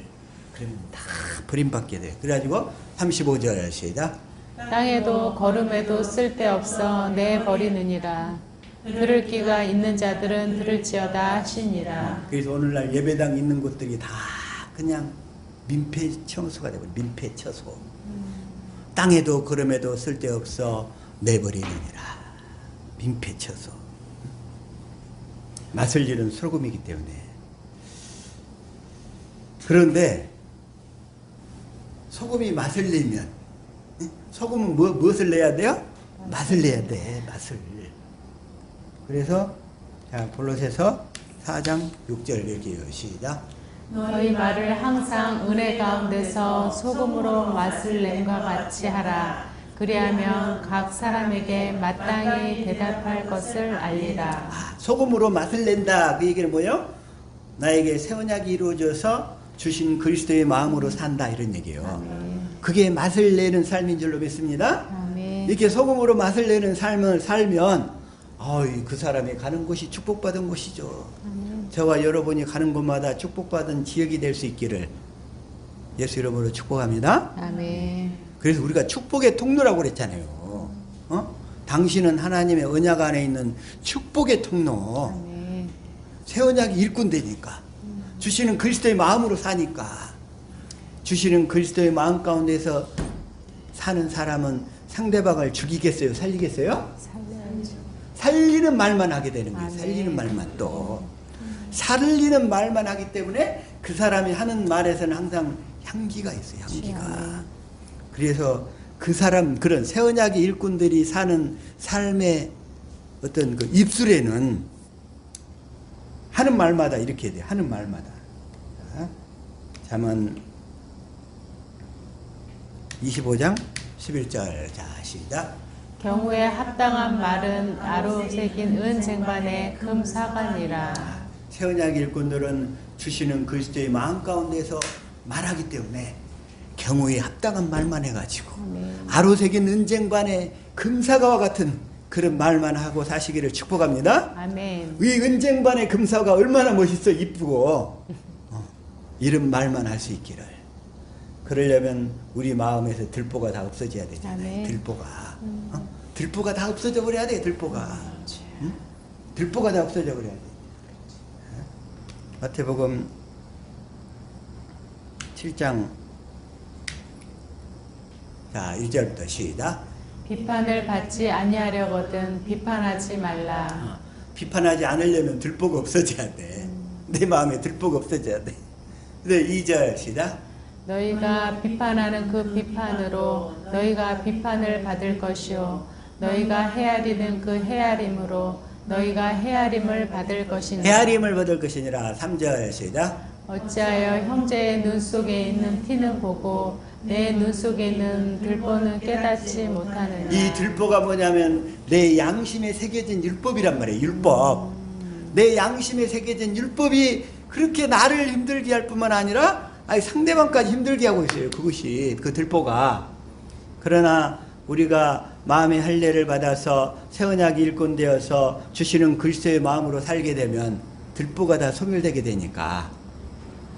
그러면 다 버림받게 돼. 그래가지고 35절 시작. 땅에도 걸음에도 쓸데없어 내버리느니라. 들을 귀가 있는 자들은 들을지어다 하시니라. 그래서 오늘날 예배당 있는 곳들이 다 그냥 민폐청소가 되버려. 민폐처소. 땅에도 그럼에도 쓸데없어 내버리느니라. 민폐처소. 맛을 잃은 소금이기 때문에. 그런데 소금이 맛을 내면, 소금은 무엇을 내야 돼요? 맛을 내야 돼. 맛을. 그래서 자, 골로새서 4장 6절 읽게요. 시작. 너희 말을 항상 은혜 가운데서 소금으로 맛을 냄과 같이 하라. 그리하면 각 사람에게 마땅히 대답할 것을 알리라. 소금으로 맛을 낸다. 그 얘기는 뭐예요? 나에게 새 언약이 이루어져서 주신 그리스도의 마음으로 산다. 이런 얘기예요. 아멘. 그게 맛을 내는 삶인 줄로 믿습니다. 아멘. 이렇게 소금으로 맛을 내는 삶을 살면 그 사람이 가는 곳이 축복받은 곳이죠. 아멘. 저와 여러분이 가는 곳마다 축복받은 지역이 될 수 있기를 예수 이름으로 축복합니다. 아멘. 그래서 우리가 축복의 통로라고 그랬잖아요. 당신은 하나님의 언약 안에 있는 축복의 통로. 아멘. 새 언약이 일꾼 되니까. 주시는 그리스도의 마음으로 사니까. 주시는 그리스도의 마음 가운데서 사는 사람은 상대방을 죽이겠어요? 살리겠어요? 살려야죠. 살리는 말만 하게 되는 거예요. 아멘. 살리는 말만 또. 살리는 말만 하기 때문에 그 사람이 하는 말에서는 항상 향기가 있어요. 향기가. 아멘. 그래서 그 사람, 그런 새 언약의 일꾼들이 사는 삶의 어떤 그 입술에는 하는 말마다 이렇게 해야 돼요. 하는 말마다. 잠언 25장 11절. 자, 시작. 경우에 합당한 말은 아로새긴 은쟁반의 금사관이라. 새 언약의 일꾼들은 주시는 그리스도의 마음 가운데서 말하기 때문에 경우에 합당한 말만 해가지고 아멘. 아로새긴 은쟁반의 금사과와 같은 그런 말만 하고 사시기를 축복합니다. 아멘. 이 은쟁반의 금사가 얼마나 멋있어 이쁘고 이런 말만 할 수 있기를. 그러려면 우리 마음에서 들보가 다 없어져야 되잖아요. 아멘. 들보가 들보가 다 없어져 버려야 돼. 들보가 응? 들보가 다 없어져 버려야 돼. 마태복음 7장 자 1절부터 시작. 비판을 받지 아니하려거든 비판하지 말라. 비판하지 않으려면 들보가 없어져야 돼. 내 마음에 들보가 없어져야 돼. 근데 2절 시작. 너희가 비판하는 그 비판으로 너희가 비판을 받을 것이요 너희가 헤아리는 그 헤아림으로 너희가 헤아림을 받을 것이니라. 헤아림을 받을 것이니라. 3절 시작. 어찌하여 형제의 눈 속에 있는 티는 보고 내 눈 속에 있는 들보는 깨닫지 못하느냐. 이 들보가 뭐냐면 내 양심에 새겨진 율법이란 말이에요. 율법. 내 양심에 새겨진 율법이 그렇게 나를 힘들게 할 뿐만 아니라 상대방까지 힘들게 하고 있어요. 그것이 그 들보가. 그러나 우리가 마음의 할례를 받아서 새 언약이 일꾼 되어서 주시는 그리스도의 마음으로 살게 되면 들보가 다 소멸되게 되니까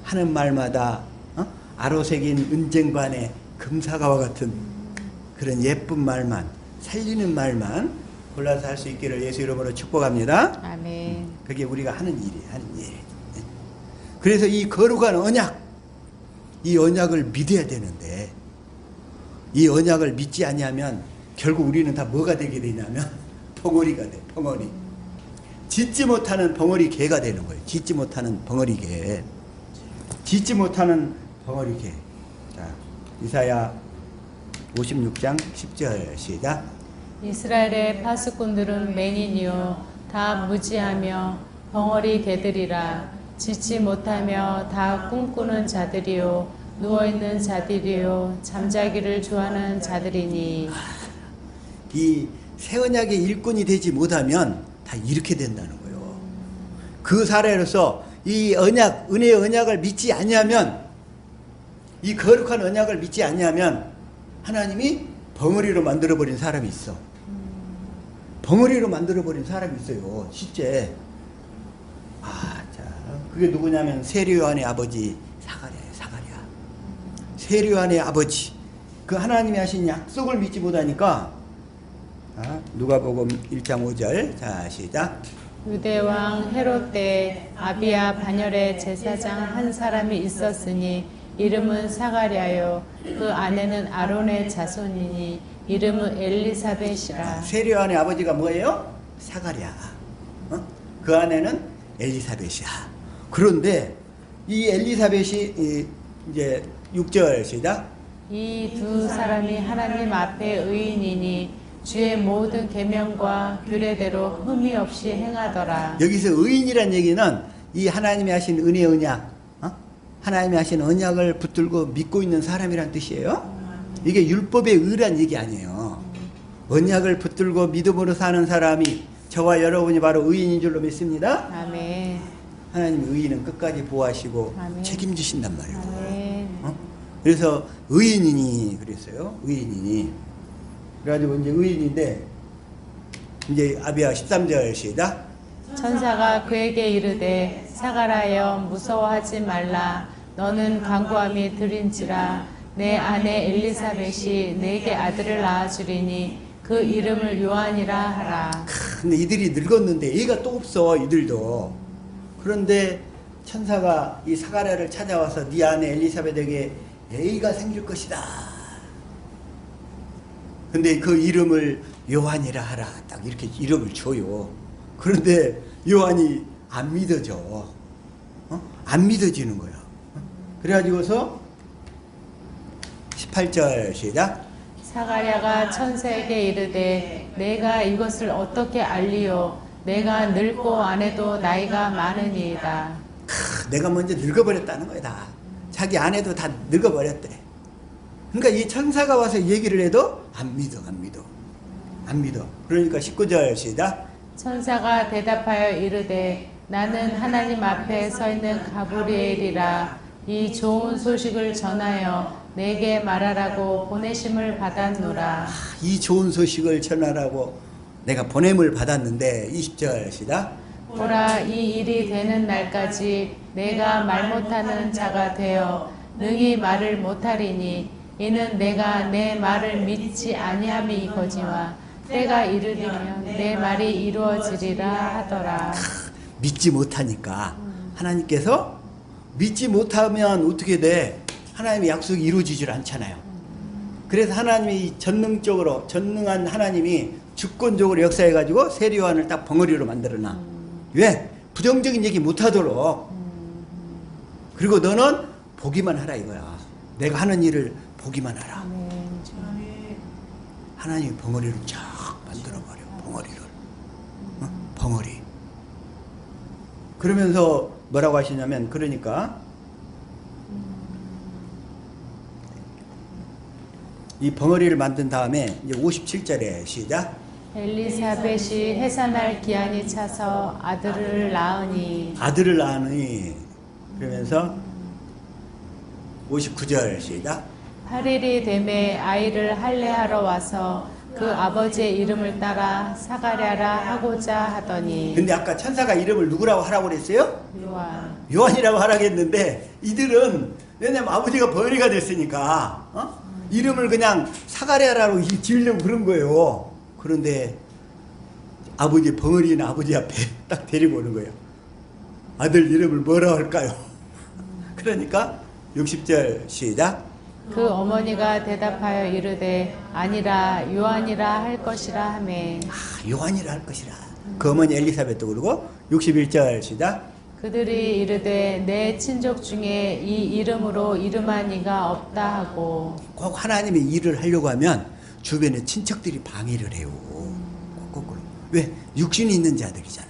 하는 말마다 아로새긴 은쟁반의 금사과와 같은 그런 예쁜 말만, 살리는 말만 골라서 할 수 있기를 예수 이름으로 축복합니다. 아멘. 그게 우리가 하는 일이에요. 하는 일. 그래서 이 거룩한 언약, 이 언약을 믿어야 되는데 이 언약을 믿지 아니하면 결국 우리는 다 뭐가 되게 되냐면 벙어리가 돼. 벙어리. 짓지 못하는 벙어리 개가 되는 거예요. 짓지 못하는 벙어리 개. 짓지 못하는 벙어리 개. 자, 이사야 56장 10절 시작. 이스라엘의 파수꾼들은 맹인이요 다 무지하며 벙어리 개들이라. 짓지 못하며 다 꿈꾸는 자들이요 누워있는 자들이요 잠자기를 좋아하는 자들이니. 이 새 언약의 일꾼이 되지 못하면 다 이렇게 된다는 거예요. 그 사례로서 이 언약, 은혜의 언약을 믿지 아니하면, 이 거룩한 언약을 믿지 아니하면 하나님이 벙어리로 만들어버린 사람이 있어. 벙어리로 만들어버린 사람이 있어요. 실제. 자, 그게 누구냐면 세례요한의 아버지 사가랴예요. 사가랴. 세례요한의 아버지. 그 하나님이 하신 약속을 믿지 못하니까 누가복음 1장 5절. 자, 시작. 유대왕 헤롯 때 아비야 반열에 제사장 한 사람이 있었으니 이름은 사가랴요 그 아내는 아론의 자손이니 이름은 엘리사벳이라. 세례요한의 아버지가 뭐예요? 사가랴. 그 아내는 엘리사벳이야. 그런데 이 엘리사벳이 이제 6절 시작. 이 두 사람이 하나님 앞에 의인이니 주의 모든 계명과 규례대로 흠이 없이 행하더라. 여기서 의인이란 얘기는 이 하나님이 하신 은혜 언약, 하나님이 하신 언약을 붙들고 믿고 있는 사람이란 뜻이에요. 이게 율법의 의란 얘기 아니에요. 언약을 붙들고 믿음으로 사는 사람이 저와 여러분이 바로 의인인 줄로 믿습니다. 아멘. 하나님이 의인은 끝까지 보호하시고 아멘. 책임지신단 말이에요. 아멘. 그래서 의인이니 그랬어요. 의인이니. 그래가지고 이제 의인인데 이제 아비야 13절 시작. 천사가 그에게 이르되 사가라여 무서워하지 말라 너는 간구함이 들인지라 내 아내 엘리사벳이 내게 아들을 낳아주리니 그 이름을 요한이라 하라. 근데 이들이 늙었는데 애가 또 없어 이들도. 그런데 천사가 이 사가랴를 찾아와서 네 아내 엘리사벳에게 애가 생길 것이다. 근데 그 이름을 요한이라 하라. 딱 이렇게 이름을 줘요. 그런데 요한이 안 믿어져. 안 믿어지는 거야. 그래가지고서 18절 시작. 사가랴가 천사에게 이르되 내가 이것을 어떻게 알리요 내가 늙고 아내도 나이가 많으니이다. 내가 먼저 늙어버렸다는 거야 다. 자기 아내도 다 늙어버렸대. 그러니까 이 천사가 와서 얘기를 해도 안 믿어. 그러니까 19절 시작. 천사가 대답하여 이르되 나는 하나님 앞에 서 있는 가브리엘이라 이 좋은 소식을 전하여 내게 말하라고 보내심을 받았노라. 이 좋은 소식을 전하라고 내가 보냄을 받았는데 20절 시작. 보라 이 일이 되는 날까지 내가 말 못하는 자가 되어 능히 말을 못하리니 이는 내가 내 말을 믿지 아니함이 이거지와 때가 이르리면 내 말이 이루어지리라 하더라. 믿지 못하니까 하나님께서 믿지 못하면 어떻게 돼? 하나님의 약속이 이루어지질 않잖아요. 그래서 하나님이 전능한 하나님이 주권적으로 역사해가지고 세례요한을 딱 벙어리로 만들어놔. 왜? 부정적인 얘기 못하도록. 그리고 너는 보기만 하라 이거야. 내가 하는 일을 보기만 하라. 하나님이 벙어리를 쫙 만들어버려. 벙어리를. 벙어리. 그러면서 뭐라고 하시냐면 그러니까 이 벙어리를 만든 다음에 이제 57절에 시작. 엘리사벳이 해산할 기한이 차서 아들을 낳으니 그러면서 59절 시작. 8일이 되매 아이를 할례하러 와서 그 아버지의 이름을 따라 사가랴라 하고자 하더니. 근데 아까 천사가 이름을 누구라고 하라고 그랬어요? 요한이라고 하라고 했는데 이들은 왜냐면 아버지가 벙어리가 됐으니까 이름을 그냥 사가랴라고 지으려고 그런 거예요. 그런데 아버지 벙어리는 아버지 앞에 딱 데리고 오는 거예요. 아들 이름을 뭐라 할까요? 그러니까 60절 시작. 그 어머니가 대답하여 이르되 아니라 요한이라 할 것이라 하매. 요한이라 할 것이라. 그 어머니 엘리사벳도 그러고 61절 시작. 그들이 이르되 내 친족 중에 이 이름으로 이름한 이가 없다 하고. 꼭 하나님의 일을 하려고 하면 주변에 친척들이 방해를 해요. 거꾸로. 왜? 육신이 있는 자들이잖아.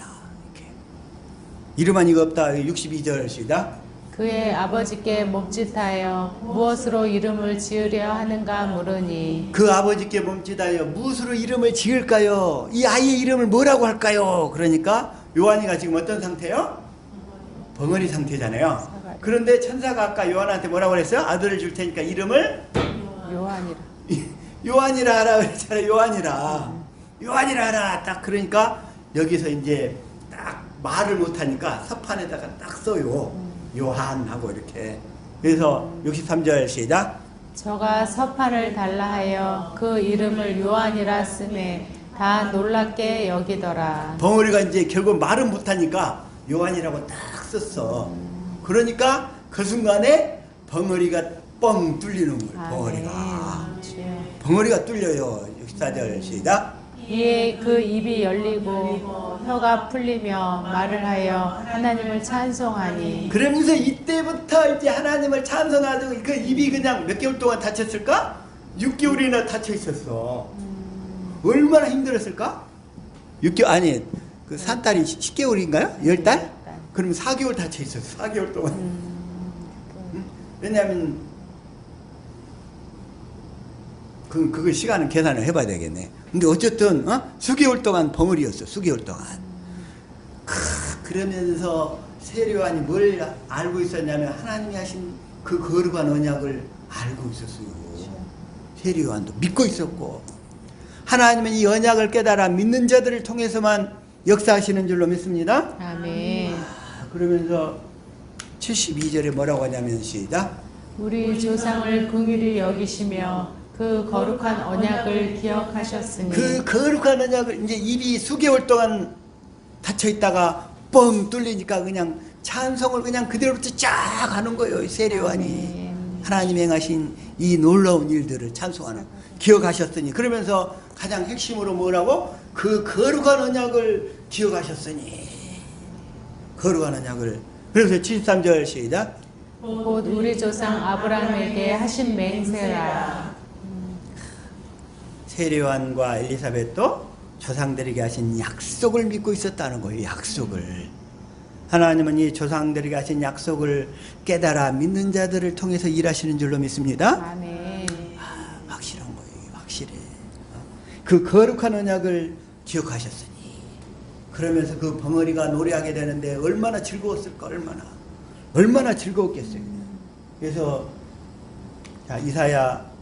이렇게. 이름한 이가 없다. 62절 시작. 그의 아버지께 몸짓하여 무엇으로 이름을 지으려 하는가 물으니. 그 아버지께 몸짓하여 무엇으로 이름을 지을까요? 이 아이의 이름을 뭐라고 할까요? 그러니까 요한이가 지금 어떤 상태요? 벙어리 상태잖아요. 그런데 천사가 아까 요한한테 뭐라고 그랬어요? 아들을 줄 테니까 이름을 요한이라 하라 그랬잖아요. 요한이라 하라. 딱 그러니까 여기서 이제 딱 말을 못하니까 서판에다가 딱 써요. 요한하고 이렇게. 그래서 63절 시작. 저가 서판을 달라 하여 그 이름을 요한이라 쓰매 다 놀랍게 여기더라. 벙어리가 이제 결국 말은 못하니까 요한이라고 딱 썼어. 그러니까 그 순간에 벙어리가 뻥 뚫리는 거예요. 벙어리가. 아멘. 주여. 벙어리가 뚫려요. 64절 시작. 이에 그 입이 열리고 혀가 풀리며 말을 하여 하나님을 찬송하니. 그러면서 이때부터 이제 하나님을 찬송하던 그 입이 그냥 몇 개월 동안 닫혔을까? 6개월이나 닫혀 있었어. 얼마나 힘들었을까? 6개월 아니 그 산딸이 10개월인가요? 10달? 그러면 4개월 닫혀 있었어. 4개월 동안. 응? 왜냐하면 그거 시간은 계산을 해봐야 되겠네. 근데 어쨌든 수개월 동안 벙어리였어. 수개월 동안. 그러면서 세례요한이 뭘 알고 있었냐면 하나님이 하신 그 거룩한 언약을 알고 있었어요. 세례요한도 믿고 있었고 하나님은 이 언약을 깨달아 믿는 자들을 통해서만 역사하시는 줄로 믿습니다. 아멘. 그러면서 72절에 뭐라고 하냐면 시작. 우리 조상을 긍휼히 여기시며 그 거룩한 언약을 기억하셨으니. 그 거룩한 언약을 이제 입이 수개월 동안 닫혀 있다가 뻥 뚫리니까 그냥 찬송을 그냥 그대로부터 쫙 하는 거예요. 세례요한이 하나님 행하신 이 놀라운 일들을 찬송하는 기억하셨으니. 그러면서 가장 핵심으로 뭐라고? 그 거룩한 언약을 기억하셨으니. 거룩한 언약을. 그래서 73절 시작. 곧 우리 조상 아브라함에게 하신 맹세라. 세례요한과 엘리사벳도 조상들에게 하신 약속을 믿고 있었다는 거예요. 약속을. 하나님은 이 조상들에게 하신 약속을 깨달아 믿는 자들을 통해서 일하시는 줄로 믿습니다. 아멘. 확실한 거예요. 확실해. 그 거룩한 언약을 기억하셨으니. 그러면서 그 벙어리가 노래하게 되는데 얼마나 즐거웠을까. 얼마나 즐거웠겠어요. 그래서 자, 이사야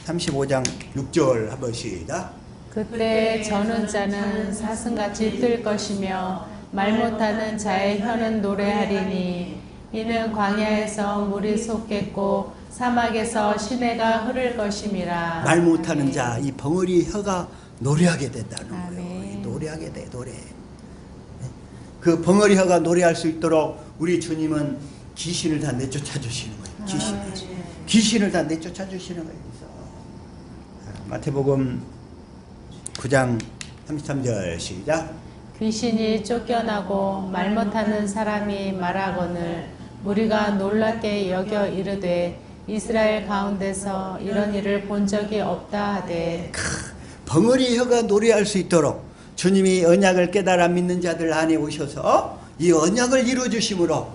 35장 6절 한번 시작. 그때 저는 자는 사슴같이 뜰 것이며 말 못하는 자의 혀는 노래하리니 이는 광야에서 물이 솟겠고 사막에서 시내가 흐를 것임이라. 말 못하는 자, 이 벙어리 혀가 노래하게 된다는 거예요. 아멘. 노래하게 돼, 노래. 그 벙어리 혀가 노래할 수 있도록 우리 주님은 귀신을 다 내쫓아 주시는 거예요. 귀신을 다 내쫓아 주시는 거예요. 그래서 마태복음 9장 33절 시작. 귀신이 쫓겨나고 말 못하는 사람이 말하거늘 우리가 놀랍게 여겨 이르되 이스라엘 가운데서 이런 일을 본 적이 없다 하되. 벙어리 혀가 노래할 수 있도록 주님이 언약을 깨달아 믿는 자들 안에 오셔서 이 언약을 이루어 주심으로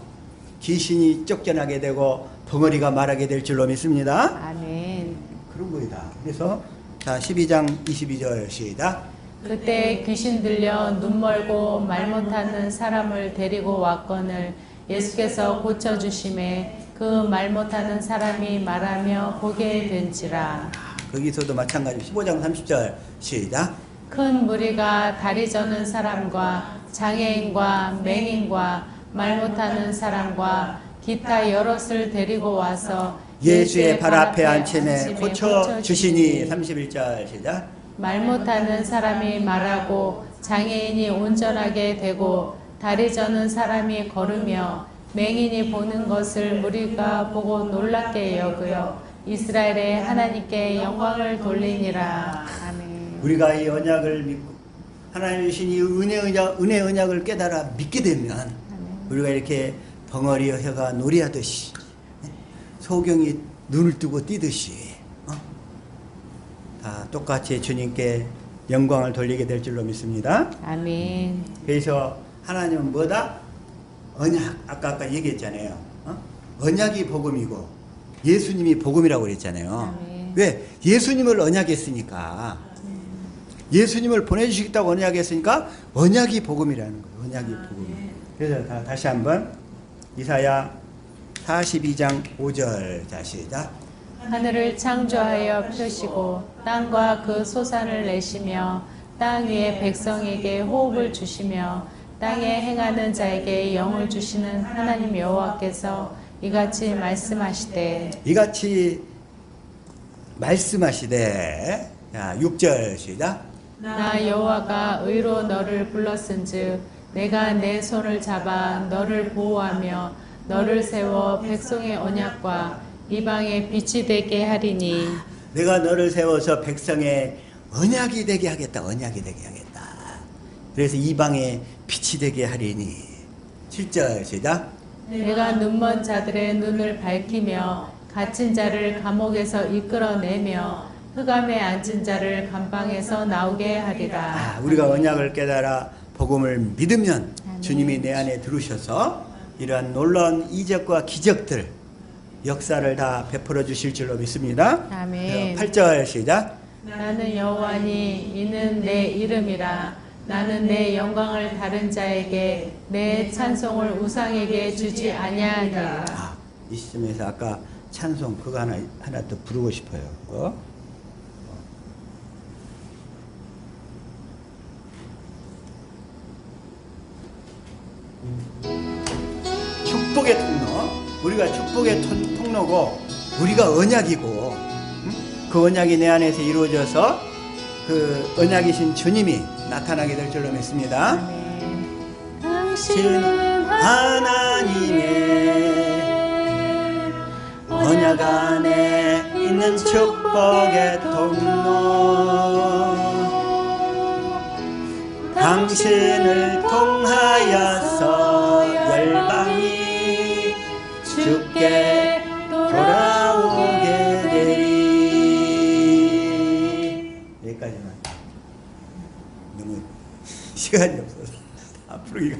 귀신이 쫓겨나게 되고 벙어리가 말하게 될 줄로 믿습니다. 아멘. 그런 거이다. 그래서 자 12장 22절 시작. 그때 귀신 들려 눈 멀고 말 못하는 사람을 데리고 왔거늘 예수께서 고쳐주심에 그 말 못하는 사람이 말하며 보게 된지라. 거기서도 마찬가지 15장 30절 시작. 큰 무리가 다리 저는 사람과 장애인과 맹인과 말 못하는 사람과 기타 여럿을 데리고 와서 예수의 발 앞에 앉힘에 고쳐 주시니. 31절 시작. 말 못하는 사람이 말하고 장애인이 온전하게 되고 다리 저는 사람이 걸으며 맹인이 보는 것을 무리가 보고 놀랍게 여겨 이스라엘의 하나님께 영광을 돌리니라. 아멘. 우리가 이 언약을 믿고 하나님 주신 이 은혜 언약을 깨달아 믿게 되면 우리가 이렇게 벙어리 혀가 노래하듯이 소경이 눈을 뜨고 뛰듯이 다 똑같이 주님께 영광을 돌리게 될 줄로 믿습니다. 아멘. 그래서 하나님은 뭐다? 언약. 아까 얘기했잖아요. 언약이 복음이고 예수님이 복음이라고 그랬잖아요. 아멘. 왜? 예수님을 언약했으니까. 예수님을 보내주시겠다고 언약했으니까 언약이 복음이라는 거예요. 언약이 복음. 그래서 다시 한번 이사야 42장 5절 자 시작. 하늘을 창조하여 펴시고 땅과 그 소산을 내시며 땅 위에 백성에게 호흡을 주시며 땅에 행하는 자에게 영을 주시는 하나님 여호와께서 이같이 말씀하시되. 이같이 말씀하시되. 자 6절 시작. 나 여호와가 의로 너를 불렀은즉 내가 내 손을 잡아 너를 보호하며 너를 세워 백성의 언약과 이방의 빛이 되게 하리니 내가 너를 세워서 백성의 언약이 되게 하겠다. 언약이 되게 하겠다. 그래서 이방의 빛이 되게 하리니. 7절 시작. 내가 눈먼 자들의 눈을 밝히며 갇힌 자를 감옥에서 이끌어내며 흑암에 앉은 자를 감방에서 나오게 하리라. 우리가 언약을 깨달아 복음을 믿으면 주님이 내 안에 들으셔서 이러한 놀라운 이적과 기적들 역사를 다 베풀어 주실 줄로 믿습니다. 아멘. 8절 시작. 나는 여호와니 이는 내 이름이라. 나는 내 영광을 다른 자에게 내 찬송을 우상에게 주지 아니하니라. 이 시점에서 아까 찬송 그거 하나 더 부르고 싶어요. 축복의 통로. 우리가 축복의 통로고 우리가 언약이고 그 언약이 내 안에서 이루어져서 그 언약이신 주님이 나타나게 될 줄로 믿습니다. 아멘. 당신은 하나님의 언약 안에 있는 축복의 통로. 당신을 통하여서 열방이 주께 돌아오게 되리. 여기까지만. 너무 시간이 없어서 다 부르기가.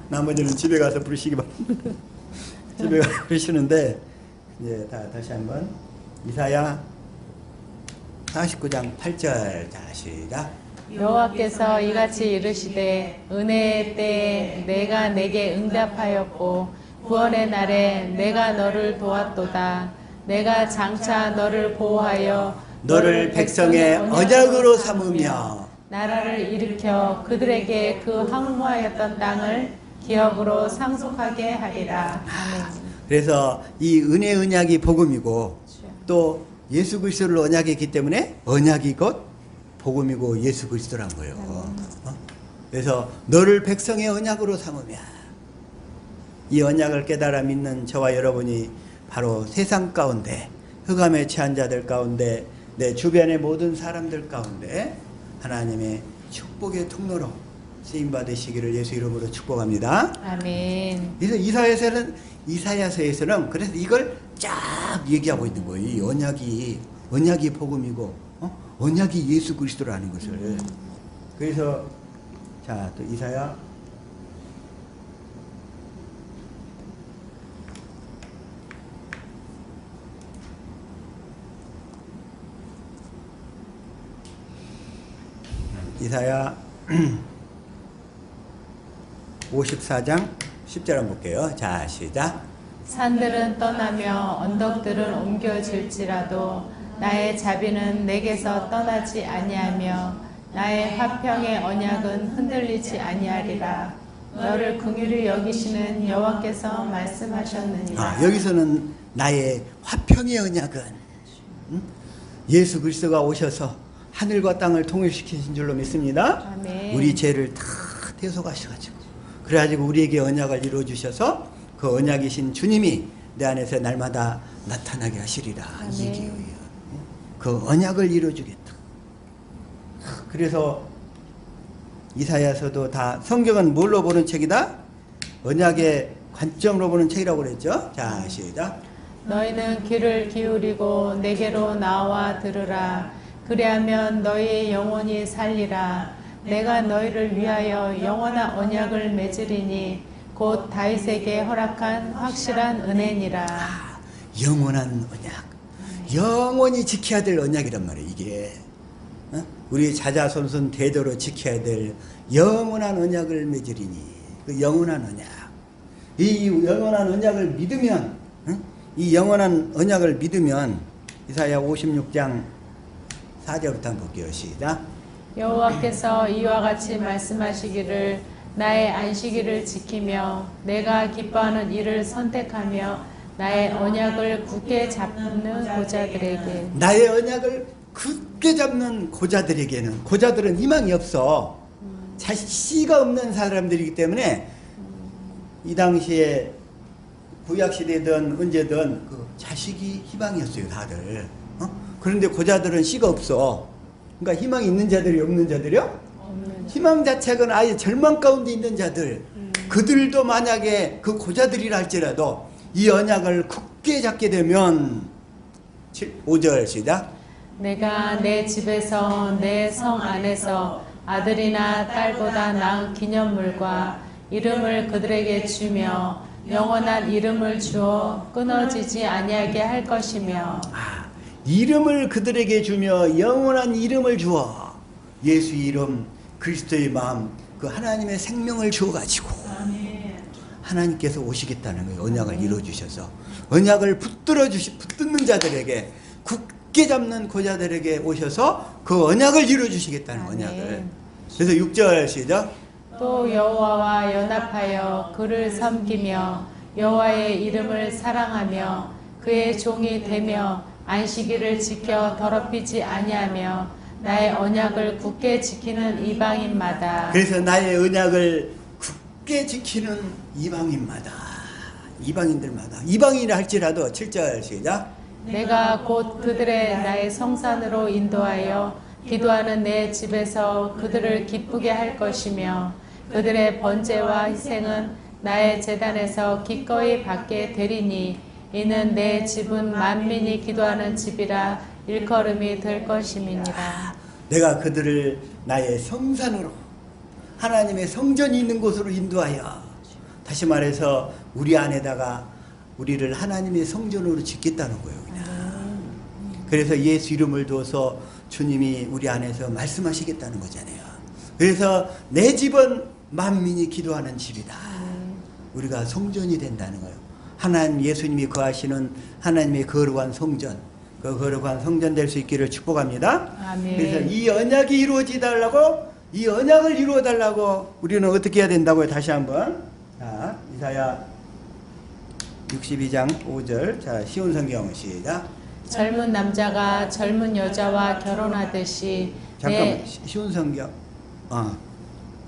나머지는 집에 가서 부르시기 바랍니다. 집에 가서 부르시는데 이제 다시 한번 이사야 49장 8절. 자, 시작. 여호와께서 이같이 이르시되 은혜의 때에 내가 내게 응답하였고 구원의 날에 내가 너를 도왔도다. 내가 장차 너를 보호하여 너를 백성의 언약으로 삼으며 나라를 일으켜 그들에게 그 황무하였던 땅을 기업으로 상속하게 하리라. 아멘. 그래서 이 은혜 언약이 복음이고 또 예수 그리스도를 언약했기 때문에 언약이 곧 복음이고 예수 그리스도란 거예요. 그래서 너를 백성의 언약으로 삼으며 이 언약을 깨달아 믿는 저와 여러분이 바로 세상 가운데 흑암에 처한 자들 가운데 내 주변의 모든 사람들 가운데 하나님의 축복의 통로로 쓰임 받으시기를 예수 이름으로 축복합니다. 아멘. 그래서 이사야서에서는 그래서 이걸 쫙 얘기하고 있는 거예요. 이 언약이 복음이고 언약이 예수 그리스도라는 것을. 그래서 자, 또 이사야 54장 10절 한번 볼게요. 자, 시작. 산들은 떠나며 언덕들은 옮겨질지라도 나의 자비는 내게서 떠나지 아니하며 나의 화평의 언약은 흔들리지 아니하리라. 너를 긍휼히 여기시는 여호와께서 말씀하셨느니라. 여기서는 나의 화평의 언약은 예수 그리스도가 오셔서 하늘과 땅을 통일시키신 줄로 믿습니다. 아멘. 우리 죄를 다 대속하셔가지고 그래가지고 우리에게 언약을 이루어주셔서 그 언약이신 주님이 내 안에서 날마다 나타나게 하시리라. 이게 그 언약을 이루어주겠다. 그래서 이사야서도 다 성경은 뭘로 보는 책이다? 언약의 관점으로 보는 책이라고 그랬죠. 자, 시작. 너희는 귀를 기울이고 내게로 나와 들으라. 그리하면 너희의 영혼이 살리라. 내가 너희를 위하여 영원한 언약을 맺으리니 곧 다윗에게 허락한 확실한 은혜니라. 영원한 언약. 영원히 지켜야 될 언약이란 말이에요. 이게 우리 자자손손 대대로 지켜야 될 영원한 언약을 맺으리니 그 영원한 언약. 이 영원한 언약을 믿으면 이 영원한 언약을 믿으면 이사야 56장 4절부터 한번 볼게요. 시작. 여호와께서 이와 같이 말씀하시기를 나의 안식일을 지키며 내가 기뻐하는 일을 선택하며 나의 언약을 굳게 잡는 고자들에게 나의 언약을 굳게 잡는 고자들에게는, 고자들은 희망이 없어. 씨가 없는 사람들이기 때문에 이 당시에 구약시대든 언제든 그 자식이 희망이었어요, 다들. 그런데 고자들은 씨가 없어. 그러니까 희망이 있는 자들이 없는 자들이요? 희망 자체는 아예 절망 가운데 있는 자들. 그들도 만약에 그 고자들이라 할지라도 이 언약을 굳게 잡게 되면 5절 시작. 내가 내 집에서 내 성 안에서 아들이나 딸보다 나은 기념물과 이름을 그들에게 주며 영원한 이름을 주어 끊어지지 아니하게 할 것이며. 이름을 그들에게 주며 영원한 이름을 주어. 예수 이름, 그리스도의 마음, 그 하나님의 생명을 주어가지고 하나님께서 오시겠다는 거예요. 언약을 이루어주셔서 언약을 붙드는 자들에게, 굳게 잡는 고자들에게 오셔서 그 언약을 이루어주시겠다는 언약을. 그래서 6절 시작. 또 여호와와 연합하여 그를 섬기며 여호와의 이름을 사랑하며 그의 종이 되며 안식일을 지켜 더럽히지 아니하며 나의 언약을 굳게 지키는 이방인마다. 그래서 나의 언약을 굳게 지키는 이방인마다, 이방인들마다, 이방인이라 할지라도 7절 시작. 내가 곧 그들의 나의 성산으로 인도하여 기도하는 내 집에서 그들을 기쁘게 할 것이며 그들의 번제와 희생은 나의 제단에서 기꺼이 받게 되리니 이는 내 집은 만민이 기도하는 집이라 일컬음이 될 것임이니라. 내가 그들을 나의 성산으로, 하나님의 성전이 있는 곳으로 인도하여, 다시 말해서 우리 안에다가 우리를 하나님의 성전으로 짓겠다는 거예요, 그냥. 그래서 예수 이름을 둬서 주님이 우리 안에서 말씀하시겠다는 거잖아요. 그래서 내 집은 만민이 기도하는 집이다. 우리가 성전이 된다는 거예요. 하나님, 예수님이 거하시는 하나님의 거룩한 성전, 그 거룩한 성전 될 수 있기를 축복합니다. 아멘. 그래서 이 언약이 이루어지달라고, 이 언약을 이루어 달라고 우리는 어떻게 해야 된다고요? 다시 한번. 자, 이사야 62장 5절. 자, 쉬운 성경 시작. 젊은 남자가 젊은 여자와 결혼하듯이 잠깐만, 쉬운 성경.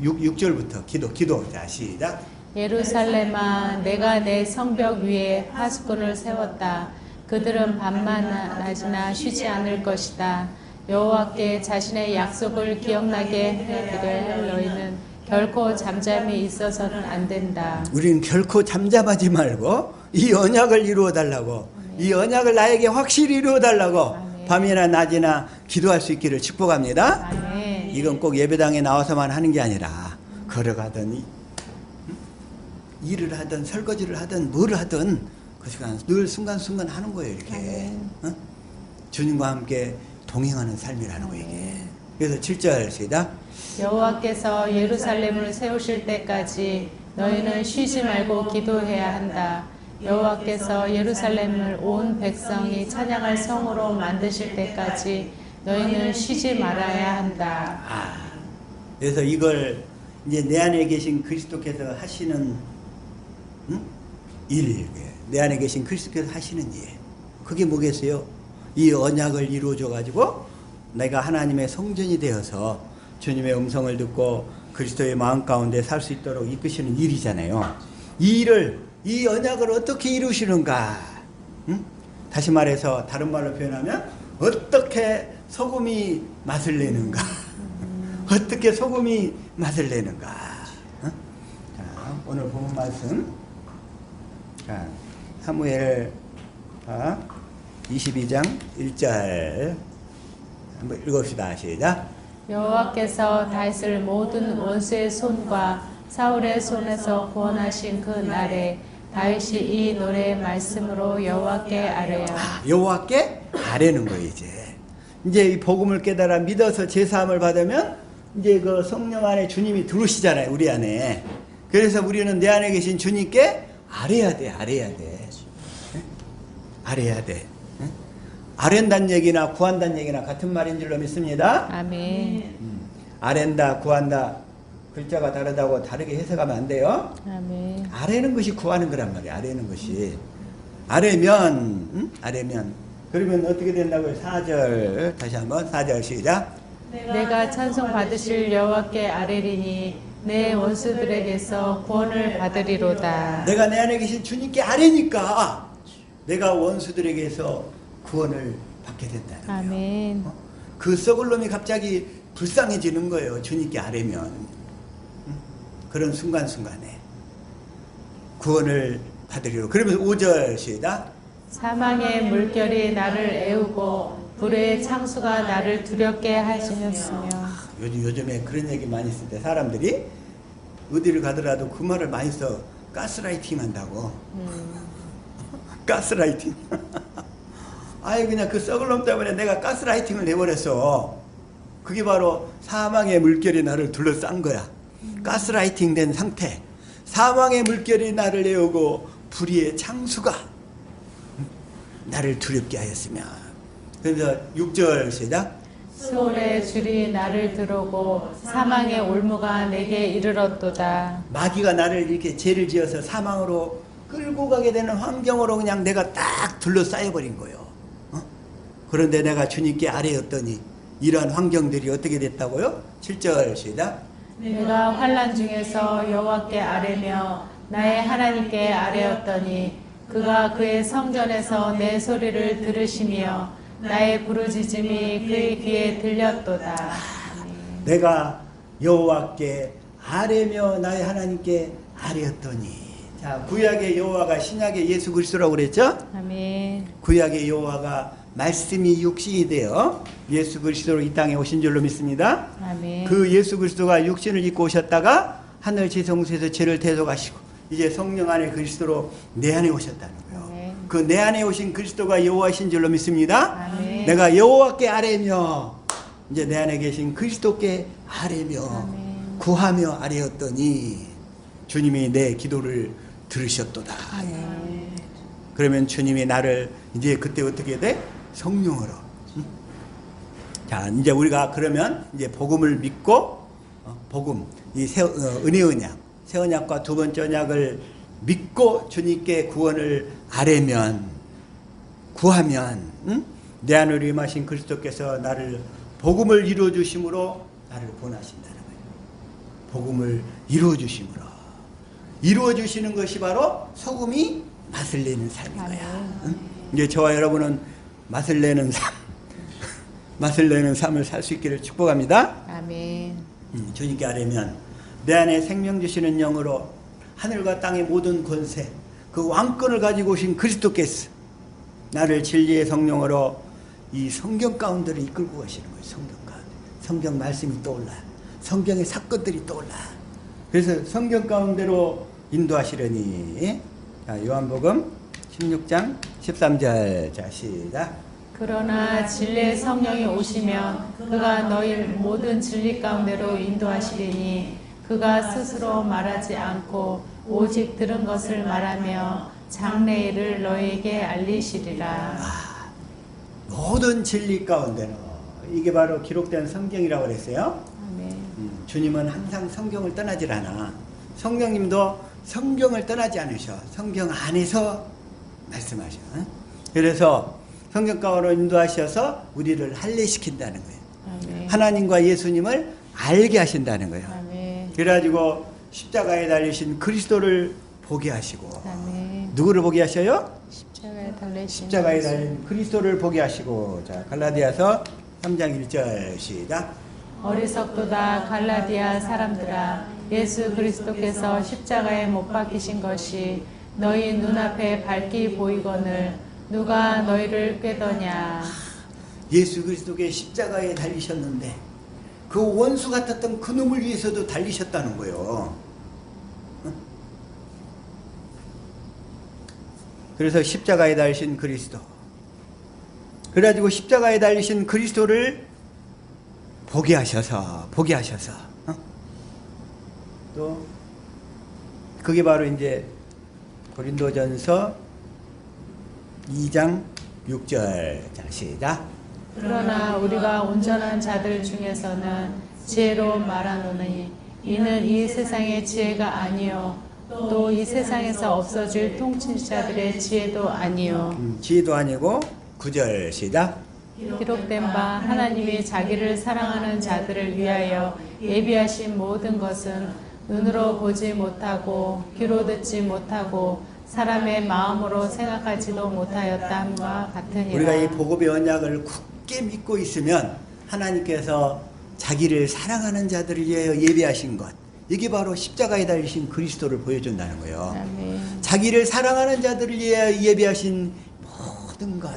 6절부터 기도. 자, 시작. 예루살렘아, 내가 내 성벽 위에 파수꾼을 세웠다. 그들은 밤만 낮이나 쉬지 않을 것이다. 여호와께 자신의 약속을 기억나게 해드릴 너희는 결코 잠잠히 있어서는 안 된다. 우리는 결코 잠잠하지 말고 이 언약을 이루어 달라고, 이 언약을 나에게 확실히 이루어 달라고 밤이나 낮이나 기도할 수 있기를 축복합니다. 아멘. 이건 꼭 예배당에 나와서만 하는 게 아니라 걸어가든 일을 하든 설거지를 하든 뭘 하든 그 시간 늘 순간순간 하는 거예요, 이렇게. 주님과 함께 동행하는 삶이라는 거예요, 이게. 그래서 7절 시작. 여호와께서 예루살렘을 세우실 때까지 너희는 쉬지 말고 기도해야 한다. 여호와께서 예루살렘을 온 백성이 찬양할 성으로 만드실 때까지 너희는 쉬지 말아야 한다. 그래서 이걸 이제 내 안에 계신 그리스도께서 하시는 일, 내 안에 계신 그리스도께서 하시는 일, 그게 뭐겠어요? 이 언약을 이루어줘 가지고 내가 하나님의 성전이 되어서 주님의 음성을 듣고 그리스도의 마음 가운데 살 수 있도록 이끄시는 일이잖아요. 이 일을, 이 언약을 어떻게 이루시는가? 다시 말해서 다른 말로 표현하면 어떻게 소금이 맛을 내는가? 어떻게 소금이 맛을 내는가? 자, 오늘 본 말씀, 자, 사무엘 22장 1절 한번 읽읍시다. 시작. 여호와께서 다윗을 모든 원수의 손과 사울의 손에서 구원하신 그 날에 다윗이 이 노래의 말씀으로 여호와께 아뢰어. 여호와께 아뢰는 거예요. 이제 이 복음을 깨달아 믿어서 제사함을 받으면 이제 그 성령 안에 주님이 들어오시잖아요, 우리 안에. 그래서 우리는 내 안에 계신 주님께 아뢰야 돼. 아뢰야 돼. 아랜다는 얘기나 구한다는 얘기나 같은 말인 줄로 믿습니다. 아멘. 아랜다, 구한다, 글자가 다르다고 다르게 해석하면 안 돼요. 아멘. 아뢰는 것이 구하는 거란 말이에요. 아뢰는 것이. 아뢰면 그러면 어떻게 된다고요? 4절 다시 한번 4절 시작. 내가 찬송 받으실 여호와께 아뢰리니 내 원수들에게서 구원을 받으리로다. 내가 내 안에 계신 주님께 아뢰니까 내가 원수들에게서 구원을 받게 된다는 거예요. 아멘. 그 썩을 놈이 갑자기 불쌍해지는 거예요. 주님께 아뢰면. 그런 순간순간에 구원을 받으리로. 그러면서 5절 시작. 사망의 물결이 나를 애우고 불의 창수가 나를 두렵게 하시였으며. 요즘에 그런 얘기 많이 쓸 때 사람들이 어디를 가더라도 그 말을 많이 써. 가스라이팅 한다고. 가스라이팅. 아이 그냥 그 썩을 놈 때문에 내가 가스라이팅을 해버렸어. 그게 바로 사망의 물결이 나를 둘러싼 거야. 가스라이팅 된 상태. 사망의 물결이 나를 애우고 불의의 창수가 나를 두렵게 하였으며. 그래서 6절 시작. 수월의 줄이 나를 들어오고 사망의 올무가 내게 이르렀도다. 마귀가 나를 이렇게 죄를 지어서 사망으로 끌고 가게 되는 환경으로 그냥 내가 딱 둘러싸여 버린 거예요. 그런데 내가 주님께 아뢰었더니 이러한 환경들이 어떻게 됐다고요? 7절 시작. 내가 환난 중에서 여호와께 아뢰며 나의 하나님께 아뢰었더니 그가 그의 성전에서 내 소리를 들으시며 나의 부르짖음이 그의 귀에 들렸도다. 내가 여호와께 아뢰며 나의 하나님께 아뢰었더니. 자, 구약의 여호와가 신약의 예수 그리스도라고 그랬죠? 아멘. 구약의 여호와가 말씀이 육신이 되어 예수 그리스도로 이 땅에 오신 줄로 믿습니다. 아멘. 그 예수 그리스도가 육신을 입고 오셨다가 하늘 지성소에서 죄를 대속하시고 이제 성령 안에 그리스도로 내 안에 오셨다는 거예요. 그 내 안에 오신 그리스도가 여호와이신 줄로 믿습니다. 아멘. 내가 여호와께 아뢰며 이제 내 안에 계신 그리스도께 아뢰며 아멘. 구하며 아뢰었더니 주님이 내 기도를 들으셨도다. 아멘. 그러면 주님이 나를 이제 그때 어떻게 돼? 성령으로. 자, 이제 우리가 그러면 이제 복음을 믿고 복음 이 은혜 언약 새 언약과 두 번째 언약을 믿고 주님께 구원을 아뢰면 구하면 내 안으로 임하신 그리스도께서 나를 복음을 이루어 주심으로 나를 구원하신다는 거예요. 복음을 이루어 주심으로 이루어 주시는 것이 바로 소금이 맛을 내는 삶인 거야. 이제 저와 여러분은 맛을 내는 삶, 맛을 내는 삶을 살 수 있기를 축복합니다. 아멘. 주님께 아뢰면 내 안에 생명 주시는 영으로 하늘과 땅의 모든 권세, 그 왕권을 가지고 오신 그리스도께서 나를 진리의 성령으로 이 성경 가운데로 이끌고 가시는 거예요. 성경 가운데. 성경 말씀이 떠올라. 성경의 사건들이 떠올라. 그래서 성경 가운데로 인도하시려니. 자, 요한복음 16장 13절. 자, 시작. 그러나 진리의 성령이 오시면 그가 너희를 모든 진리 가운데로 인도하시리니 그가 스스로 말하지 않고 오직 들은 것을 말하며 장래일을 너희에게 알리시리라. 모든 진리 가운데로. 이게 바로 기록된 성경이라고 그랬어요. 아멘. 주님은 항상 성경을 떠나질 않아. 성령님도 성경을 떠나지 않으셔. 성경 안에서 말씀하셔. 그래서 성경 가운데로 인도하셔서 우리를 할례시킨다는 거예요. 아멘. 하나님과 예수님을 알게 하신다는 거예요. 아멘. 그래가지고 십자가에 달리신 그리스도를 보게 하시고. 아멘. 누구를 보게 하셔요? 십자가에 달리신 십자가에 달린 그리스도를 보게 하시고. 자, 갈라디아서 3장 1절 시작. 어리석도다 갈라디아 사람들아 예수 그리스도께서 십자가에 못 박히신 것이 너희 눈앞에 밝히 보이거늘 누가 너희를 꾀더냐. 예수 그리스도께 십자가에 달리셨는데 그 원수 같았던 그 놈을 위해서도 달리셨다는 거예요. 그래서 십자가에 달리신 그리스도. 그래가지고 십자가에 달리신 그리스도를 보게 하셔서 또 그게 바로 이제 고린도전서 2장 6절. 자, 시작. 그러나 우리가 온전한 자들 중에서는 지혜로 말하노니 이는 이 세상의 지혜가 아니요 또 이 세상에서 없어질 통치자들의 지혜도 아니요. 지혜도 아니고 9절 시작. 기록된 바 하나님이 자기를 사랑하는 자들을 위하여 예비하신 모든 것은 눈으로 보지 못하고 귀로 듣지 못하고 사람의 마음으로 생각하지도 못하였다함과 같으니라. 우리가 이 복음의 언약을 굳게 믿고 있으면 하나님께서 자기를 사랑하는 자들을 위하여 예비하신 것, 이게 바로 십자가에 달리신 그리스도를 보여준다는 거예요. 아멘. 자기를 사랑하는 자들을 위하여 예비하신 모든 것,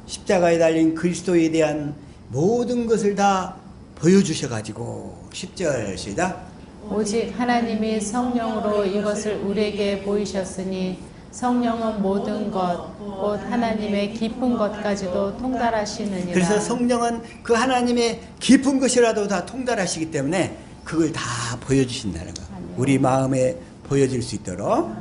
십자가에 달린 그리스도에 대한 모든 것을 다 보여주셔가지고 10절 시작. 오직 하나님이 성령으로 이것을 우리에게 보이셨으니 성령은 모든 것, 곧 하나님의 깊은 것까지도 통달하시느니라. 그래서 성령은 그 하나님의 깊은 것이라도 다 통달하시기 때문에 그걸 다 보여주신다는 거. 우리 마음에 보여질 수 있도록.